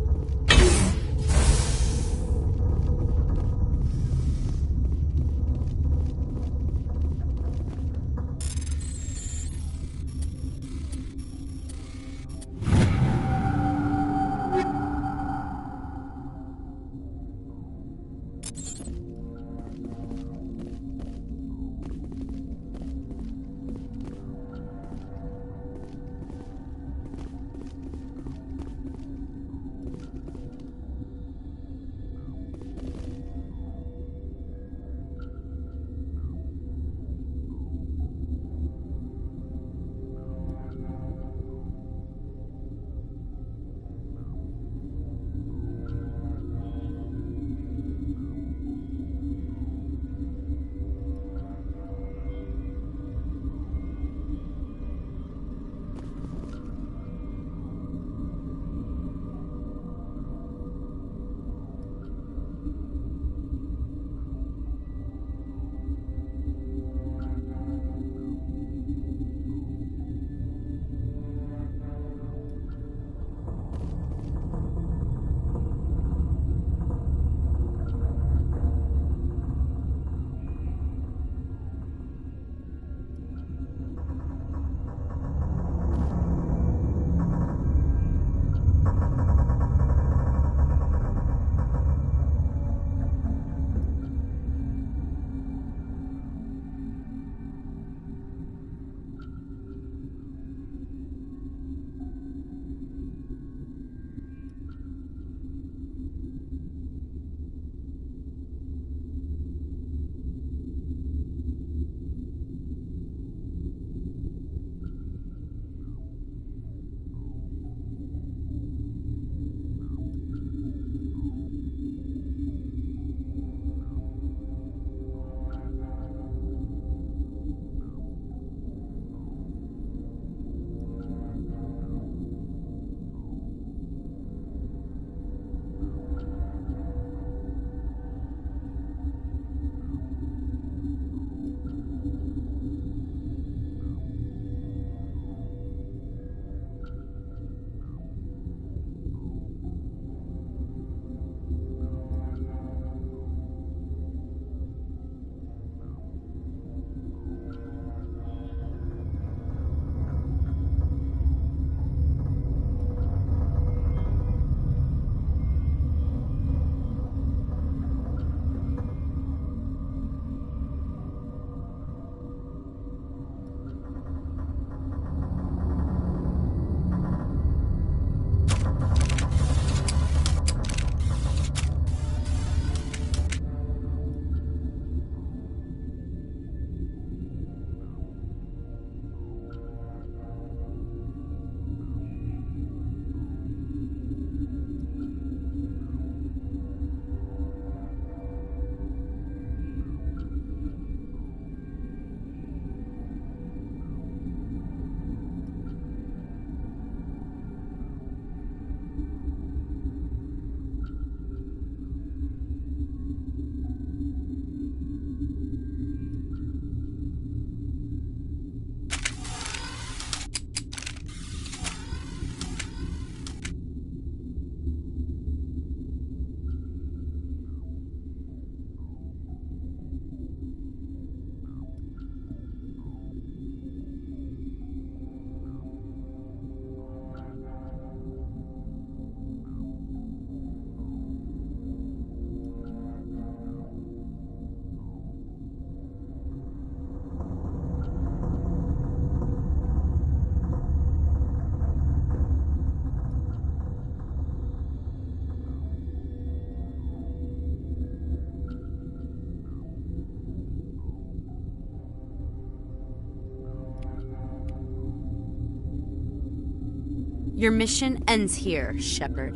Your mission ends here, Shepard.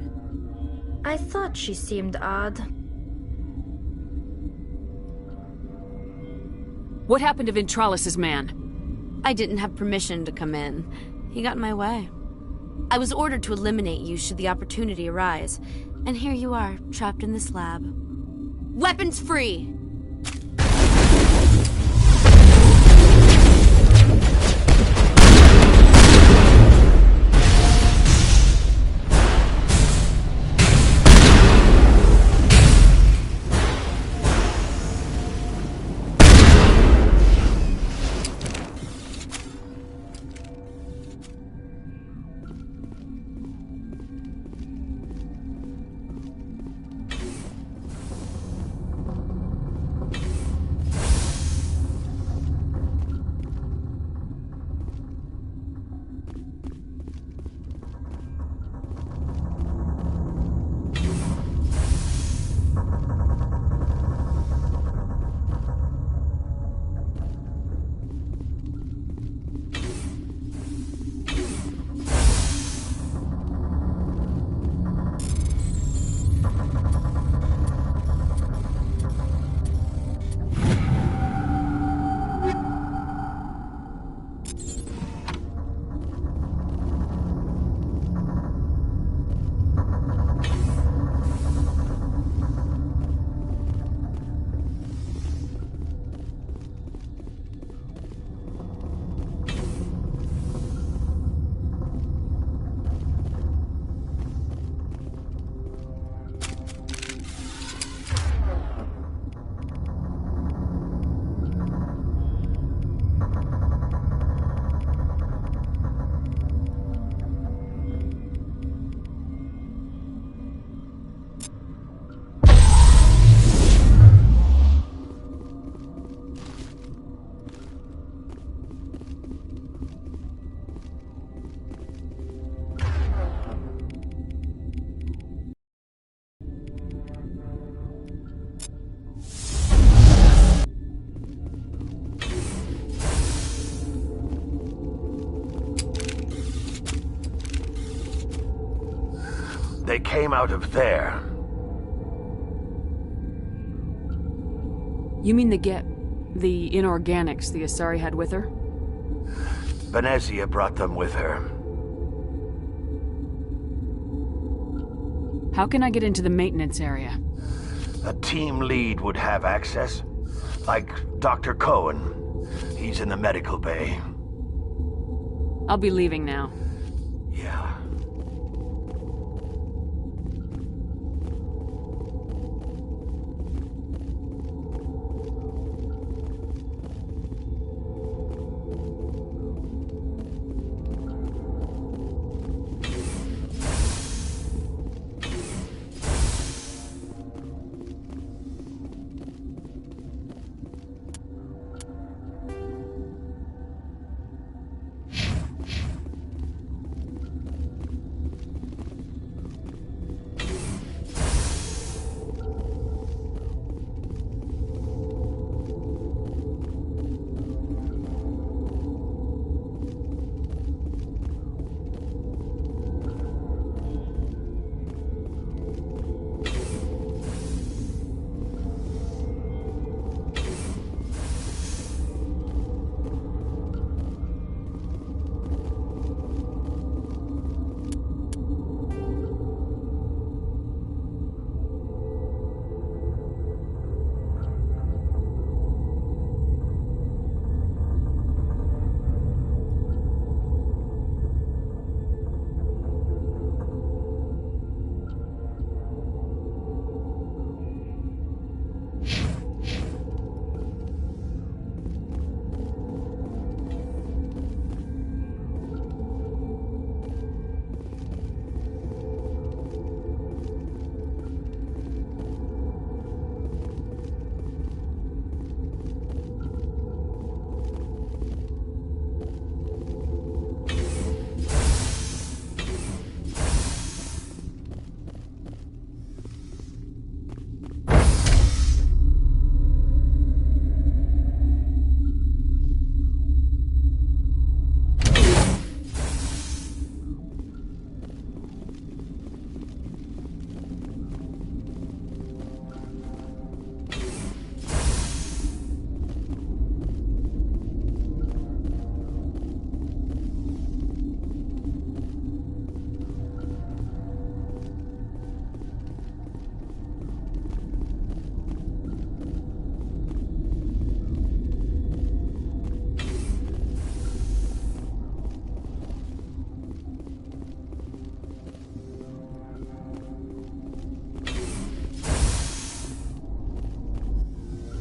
I thought she seemed odd. What happened to Ventralis's man? I didn't have permission to come in. He got in my way. I was ordered to eliminate you should the opportunity arise. And here you are, trapped in this lab. Weapons free! They came out of there. You mean the inorganics the Asari had with her? Venezia brought them with her. How can I get into the maintenance area? A team lead would have access. Like Dr. Cohen. He's in the medical bay. I'll be leaving now. Yeah.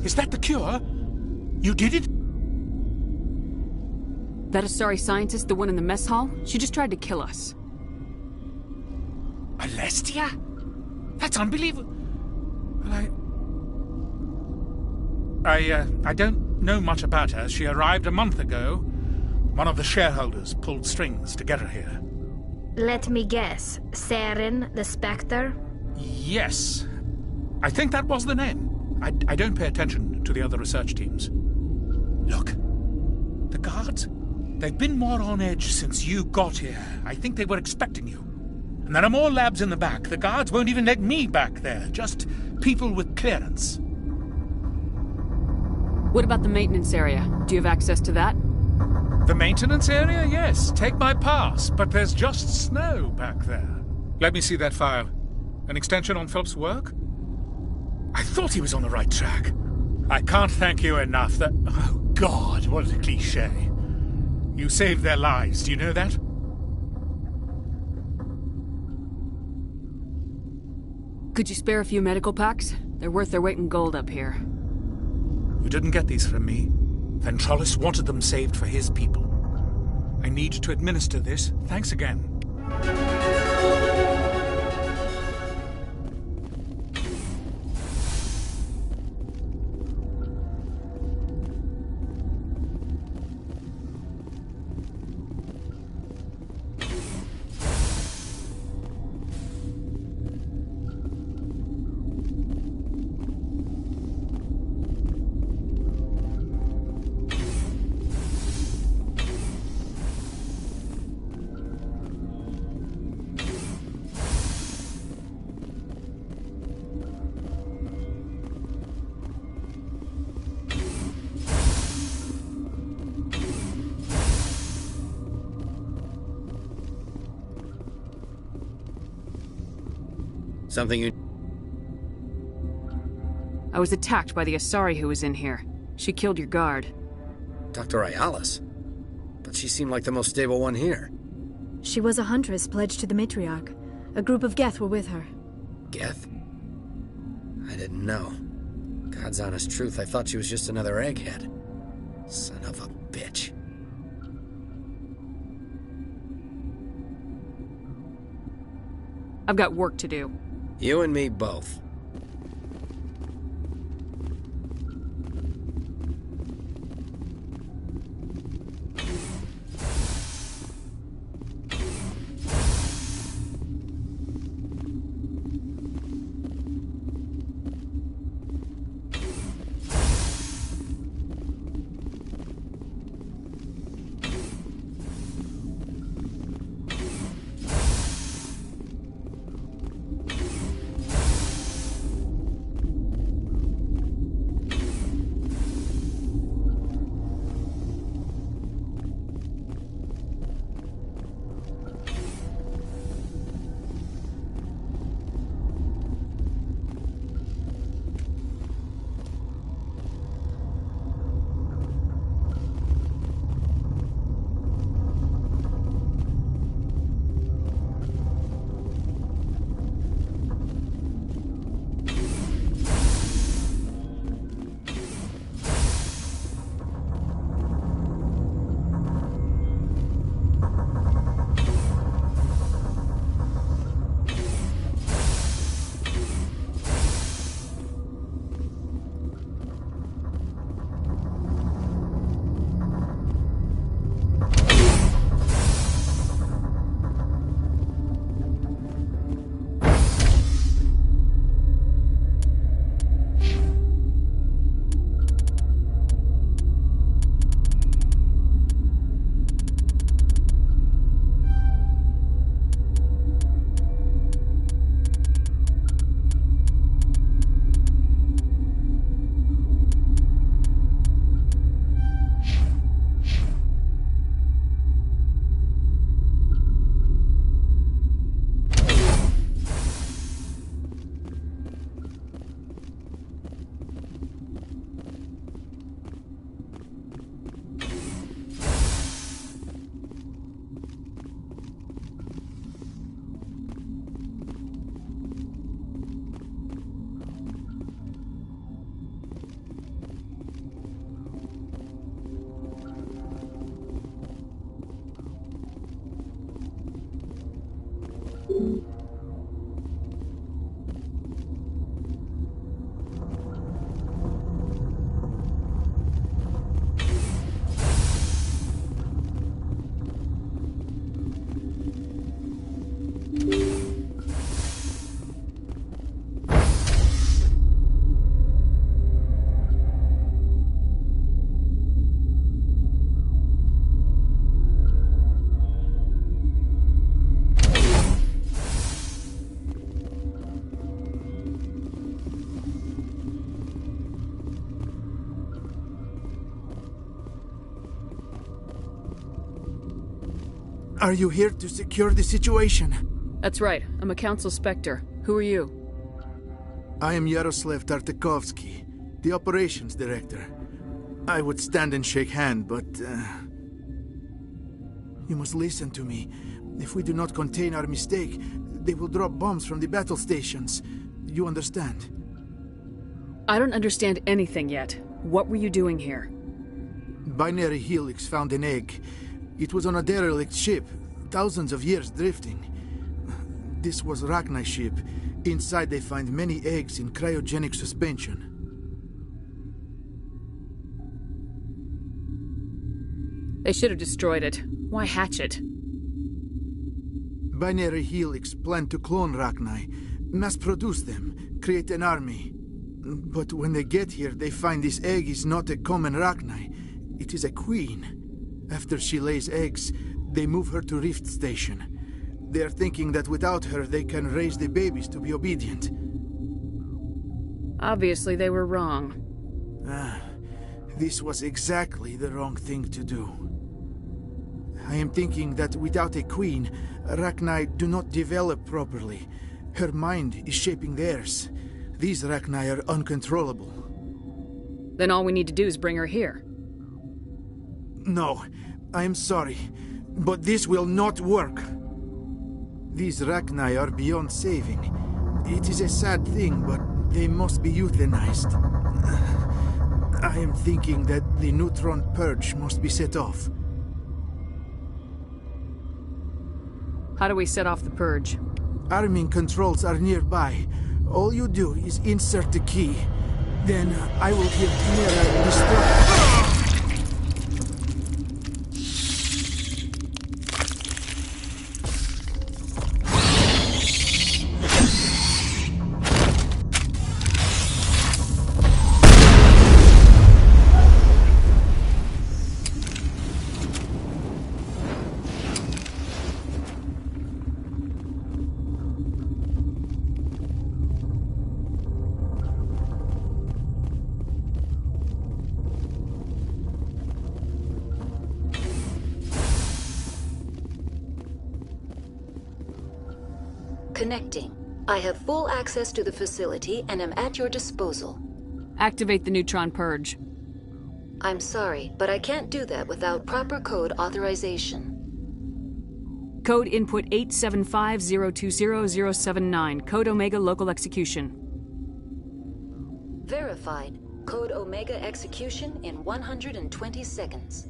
Is that the cure? You did it? That Asari scientist, the one in the mess hall? She just tried to kill us. Alestia? That's unbelievable. Well, I don't know much about her. She arrived a month ago. One of the shareholders pulled strings to get her here. Let me guess. Saren, the Spectre? Yes. I think that was the name. I don't pay attention to the other research teams. Look. The guards? They've been more on edge since you got here. I think they were expecting you. And there are more labs in the back. The guards won't even let me back there. Just people with clearance. What about the maintenance area? Do you have access to that? The maintenance area? Yes. Take my pass. But there's just snow back there. Let me see that file. An extension on Philip's work? I thought he was on the right track. I can't thank you enough that... Oh, God, what a cliché. You saved their lives, do you know that? Could you spare a few medical packs? They're worth their weight in gold up here. You didn't get these from me. Ventralis wanted them saved for his people. I need to administer this. Thanks again. Something you... I was attacked by the Asari who was in here. She killed your guard. Dr. Ayalis? But she seemed like the most stable one here. She was a huntress pledged to the matriarch. A group of Geth were with her. Geth? I didn't know. God's honest truth, I thought she was just another egghead. Son of a bitch. I've got work to do. You and me both. Are you here to secure the situation? That's right. I'm a Council Spectre. Who are you? I am Yaroslav Tartakovsky, the Operations Director. I would stand and shake hand, but... You must listen to me. If we do not contain our mistake, they will drop bombs from the battle stations. You understand? I don't understand anything yet. What were you doing here? Binary Helix found an egg. It was on a derelict ship, thousands of years drifting. This was Rachni's ship. Inside they find many eggs in cryogenic suspension. They should have destroyed it. Why hatch it? Binary Helix planned to clone Rachni, mass-produce them, create an army. But when they get here, they find this egg is not a common Rachni. It is a queen. After she lays eggs, they move her to Rift Station. They are thinking that without her, they can raise the babies to be obedient. Obviously, they were wrong. This was exactly the wrong thing to do. I am thinking that without a queen, Rachni do not develop properly. Her mind is shaping theirs. These Rachni are uncontrollable. Then all we need to do is bring her here. No, I am sorry, but this will not work. These Rachni are beyond saving. It is a sad thing, but they must be euthanized. I am thinking that the neutron purge must be set off. How do we set off the purge? Arming controls are nearby. All you do is insert the key. Then I will give Mira destruct. Connecting. I have full access to the facility and am at your disposal. Activate the neutron purge. I'm sorry, but I can't do that without proper code authorization. Code input 875020079. Code Omega local execution. Verified. Code Omega execution in 120 seconds.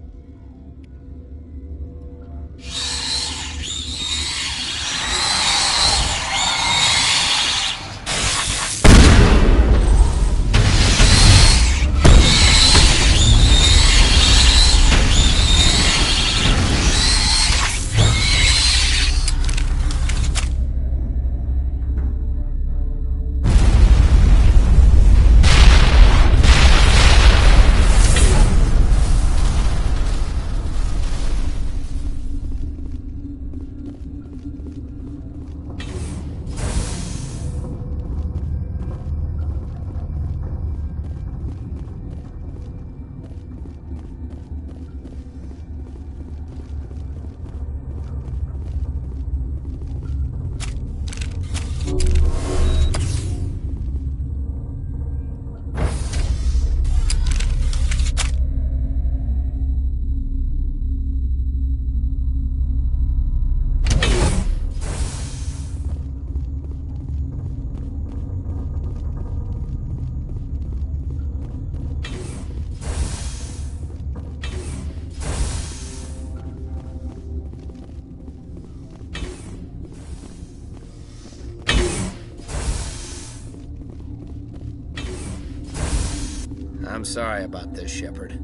I'm sorry about this, Shepard.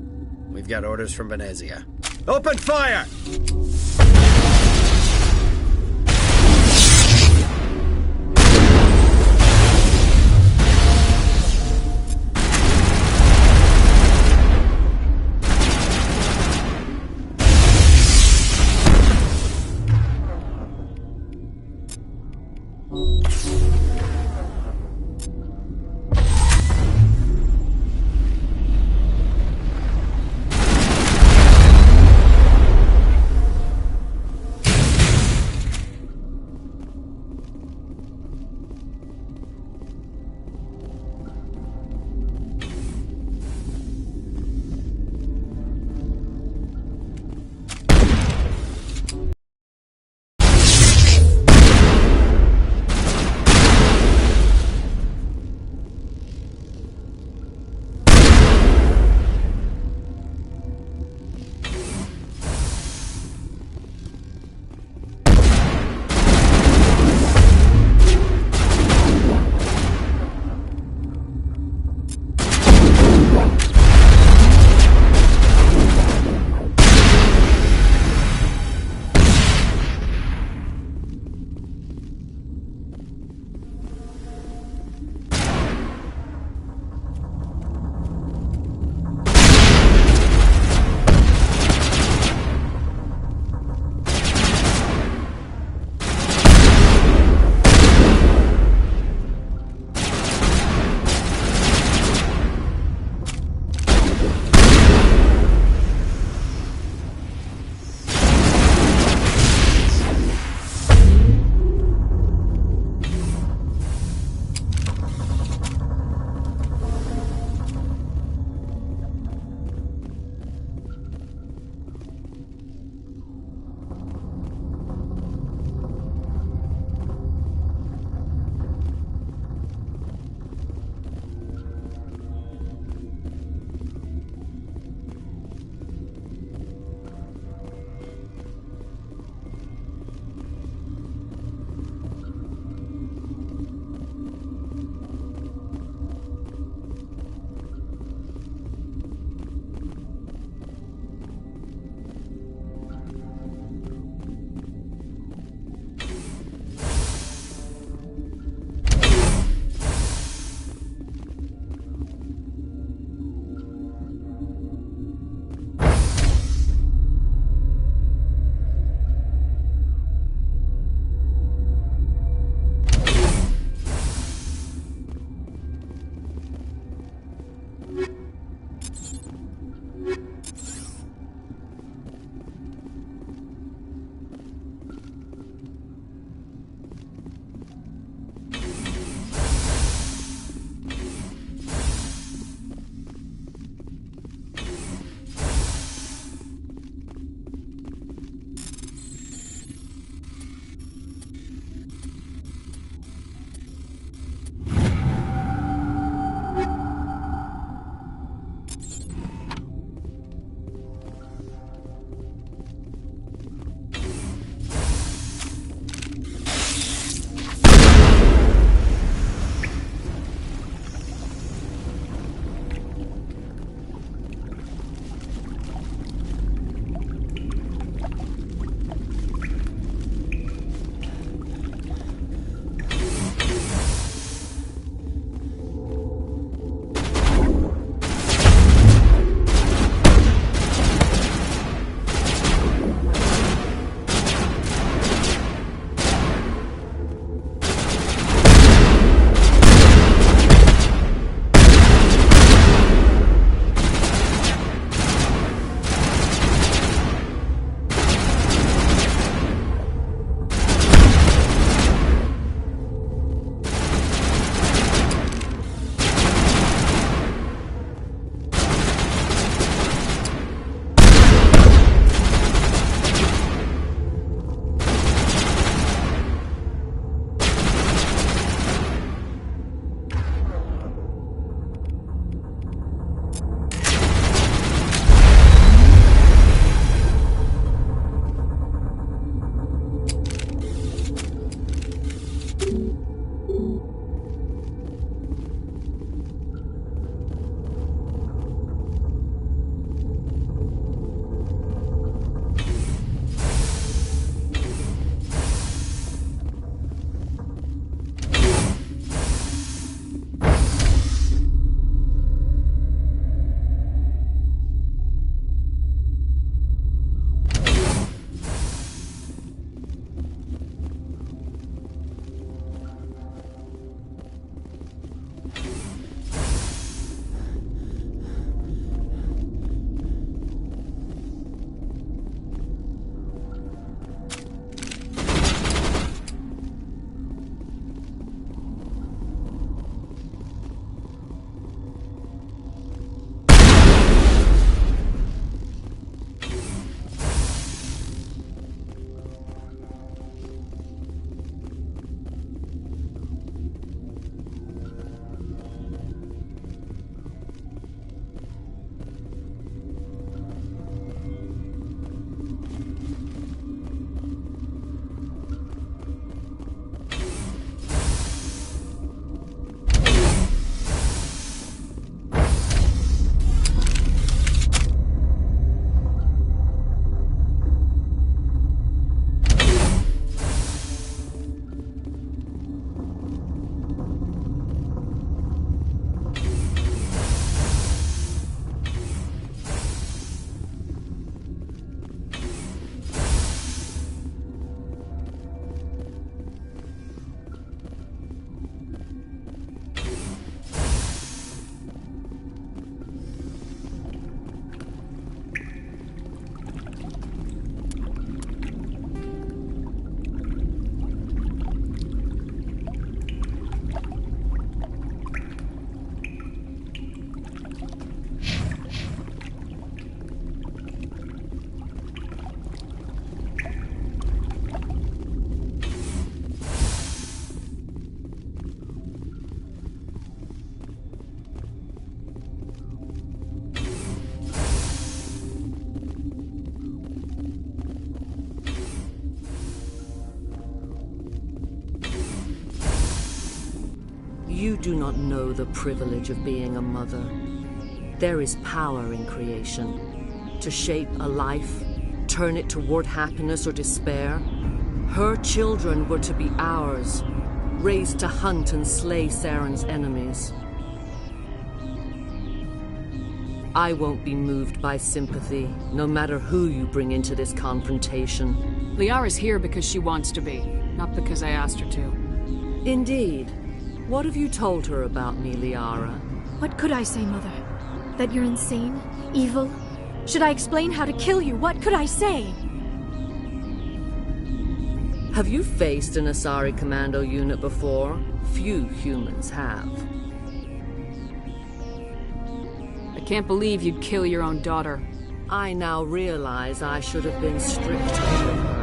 We've got orders from Venezia. Open fire! You do not know the privilege of being a mother. There is power in creation. To shape a life, turn it toward happiness or despair. Her children were to be ours, raised to hunt and slay Saren's enemies. I won't be moved by sympathy, no matter who you bring into this confrontation. Liara's here because she wants to be, not because I asked her to. Indeed. What have you told her about me, Liara? What could I say, Mother? That you're insane? Evil? Should I explain how to kill you? What could I say? Have you faced an Asari commando unit before? Few humans have. I can't believe you'd kill your own daughter. I now realize I should have been stricter with her.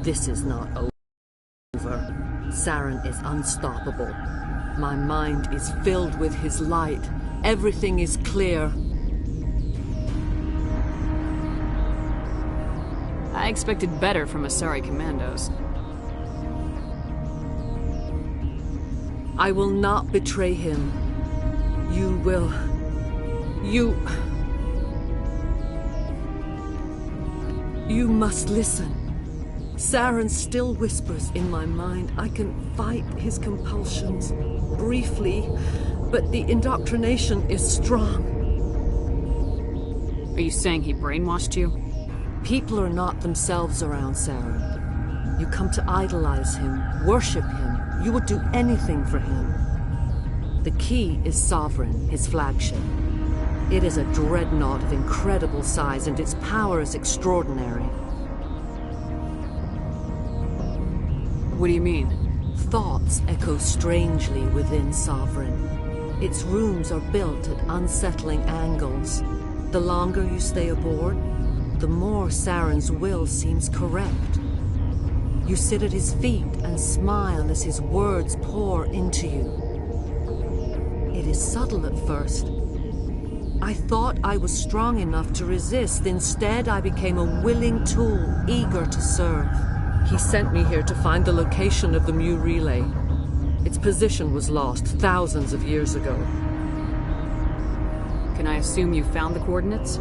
This is not over. Saren is unstoppable. My mind is filled with his light. Everything is clear. I expected better from Asari commandos. I will not betray him. You will... You must listen. Saren still whispers in my mind. I can fight his compulsions, briefly, but the indoctrination is strong. Are you saying he brainwashed you? People are not themselves around Saren. You come to idolize him, worship him. You would do anything for him. The key is Sovereign, his flagship. It is a dreadnought of incredible size, and its power is extraordinary. What do you mean? Thoughts echo strangely within Sovereign. Its rooms are built at unsettling angles. The longer you stay aboard, the more Saren's will seems correct. You sit at his feet and smile as his words pour into you. It is subtle at first, I thought I was strong enough to resist. Instead, I became a willing tool, eager to serve. He sent me here to find the location of the Mu relay. Its position was lost thousands of years ago. Can I assume you found the coordinates?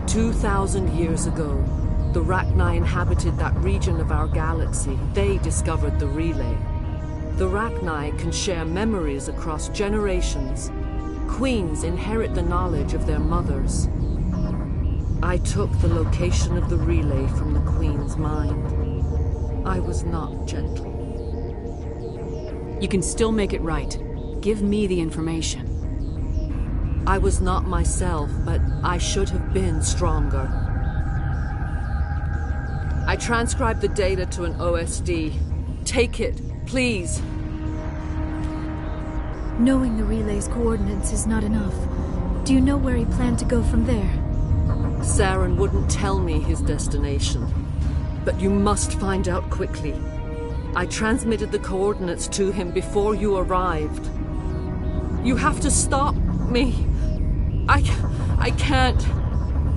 2,000 years ago, the Rachni inhabited that region of our galaxy. They discovered the relay. The Rachni can share memories across generations. Queens inherit the knowledge of their mothers. I took the location of the relay from the Queen's mind. I was not gentle. You can still make it right. Give me the information. I was not myself, but I should have been stronger. I transcribed the data to an OSD. Take it, please. Knowing the relay's coordinates is not enough. Do you know where he planned to go from there? Saren wouldn't tell me his destination. But you must find out quickly. I transmitted the coordinates to him before you arrived. You have to stop me. I can't.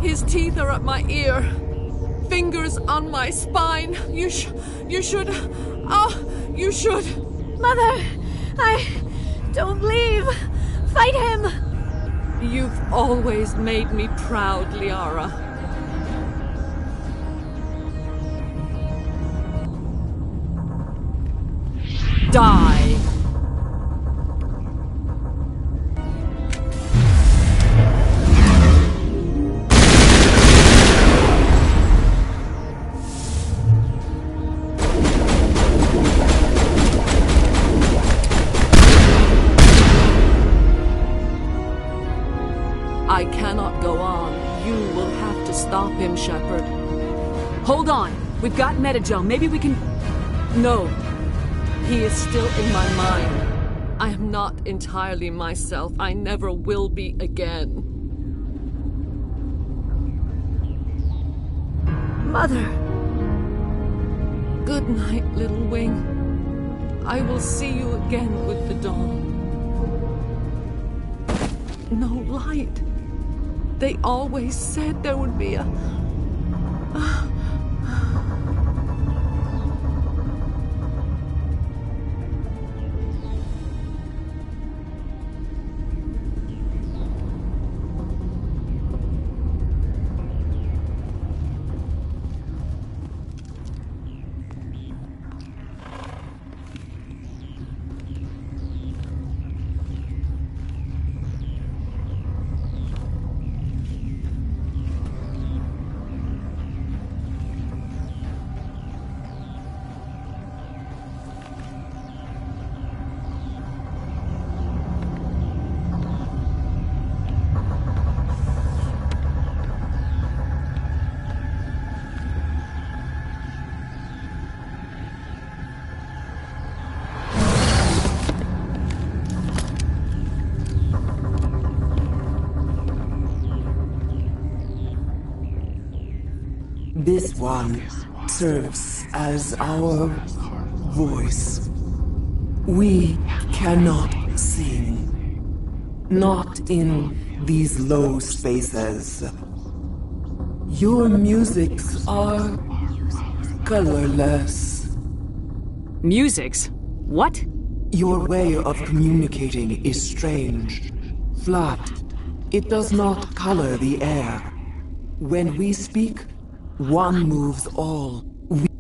His teeth are at my ear. Fingers on my spine. You should. You should. Mother, I don't leave. Fight him. You've always made me proud, Liara. Die! I cannot go on. You will have to stop him, Shepard. Hold on. We've got Metagel. Maybe we can... No. He is still in my mind. I am not entirely myself. I never will be again. Mother! Good night, little wing. I will see you again with the dawn. No light. They always said there would be a... This one serves as our voice. We cannot sing. Not in these low spaces. Your musics are colorless. Musics? What? Your way of communicating is strange. Flat. It does not color the air. When we speak, one moves all.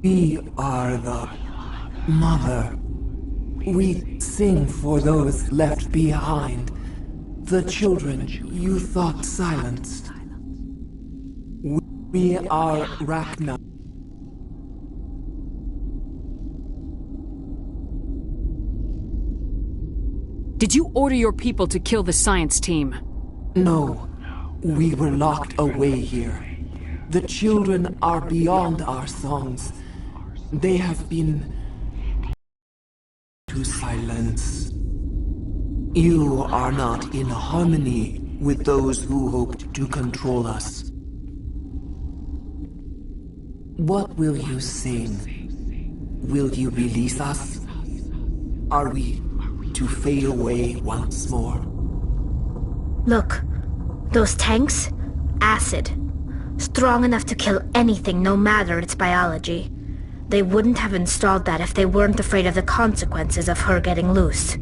We are the mother. We sing for those left behind. The children you thought silenced. We are Rachna. Did you order your people to kill the science team? No. We were locked away here. The children are beyond our songs. They have been to silence. You are not in harmony with those who hoped to control us. What will you sing? Will you release us? Are we to fade away once more? Look, Those tanks? Acid. Strong enough to kill anything, no matter its biology. They wouldn't have installed that if they weren't afraid of the consequences of her getting loose.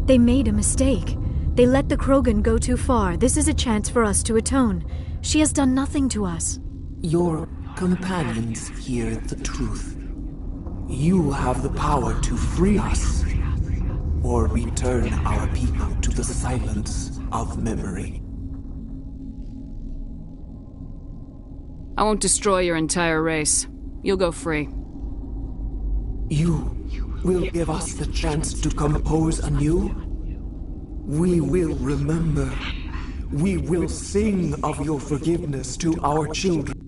They made a mistake. They let the Krogan go too far. This is a chance for us to atone. She has done nothing to us. Your companions hear the truth. You have the power to free us, or return our people to the silence of memory. I won't destroy your entire race. You'll go free. You will give us the chance to compose anew? We will remember. We will sing of your forgiveness to our children.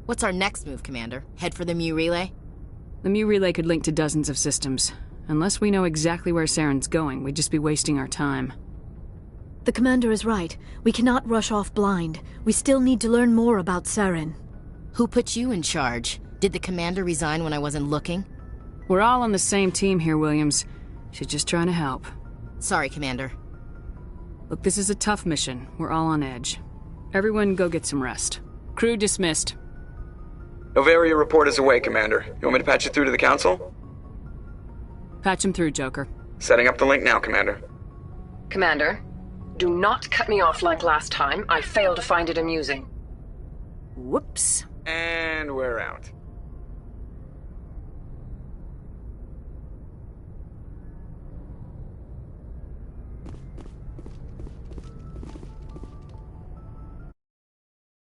What's our next move, Commander? Head for the Mu Relay? The Mu Relay could link to dozens of systems. Unless we know exactly where Saren's going, we'd just be wasting our time. The Commander is right. We cannot rush off blind. We still need to learn more about Saren. Who put you in charge? Did the Commander resign when I wasn't looking? We're all on the same team here, Williams. She's just trying to help. Sorry, Commander. Look, this is a tough mission. We're all on edge. Everyone go get some rest. Crew dismissed. Noveria report is away, Commander. You want me to patch it through to the Council? Patch him through, Joker. Setting up the link now, Commander. Commander, do not cut me off like last time. I failed to find it amusing. Whoops. And we're out.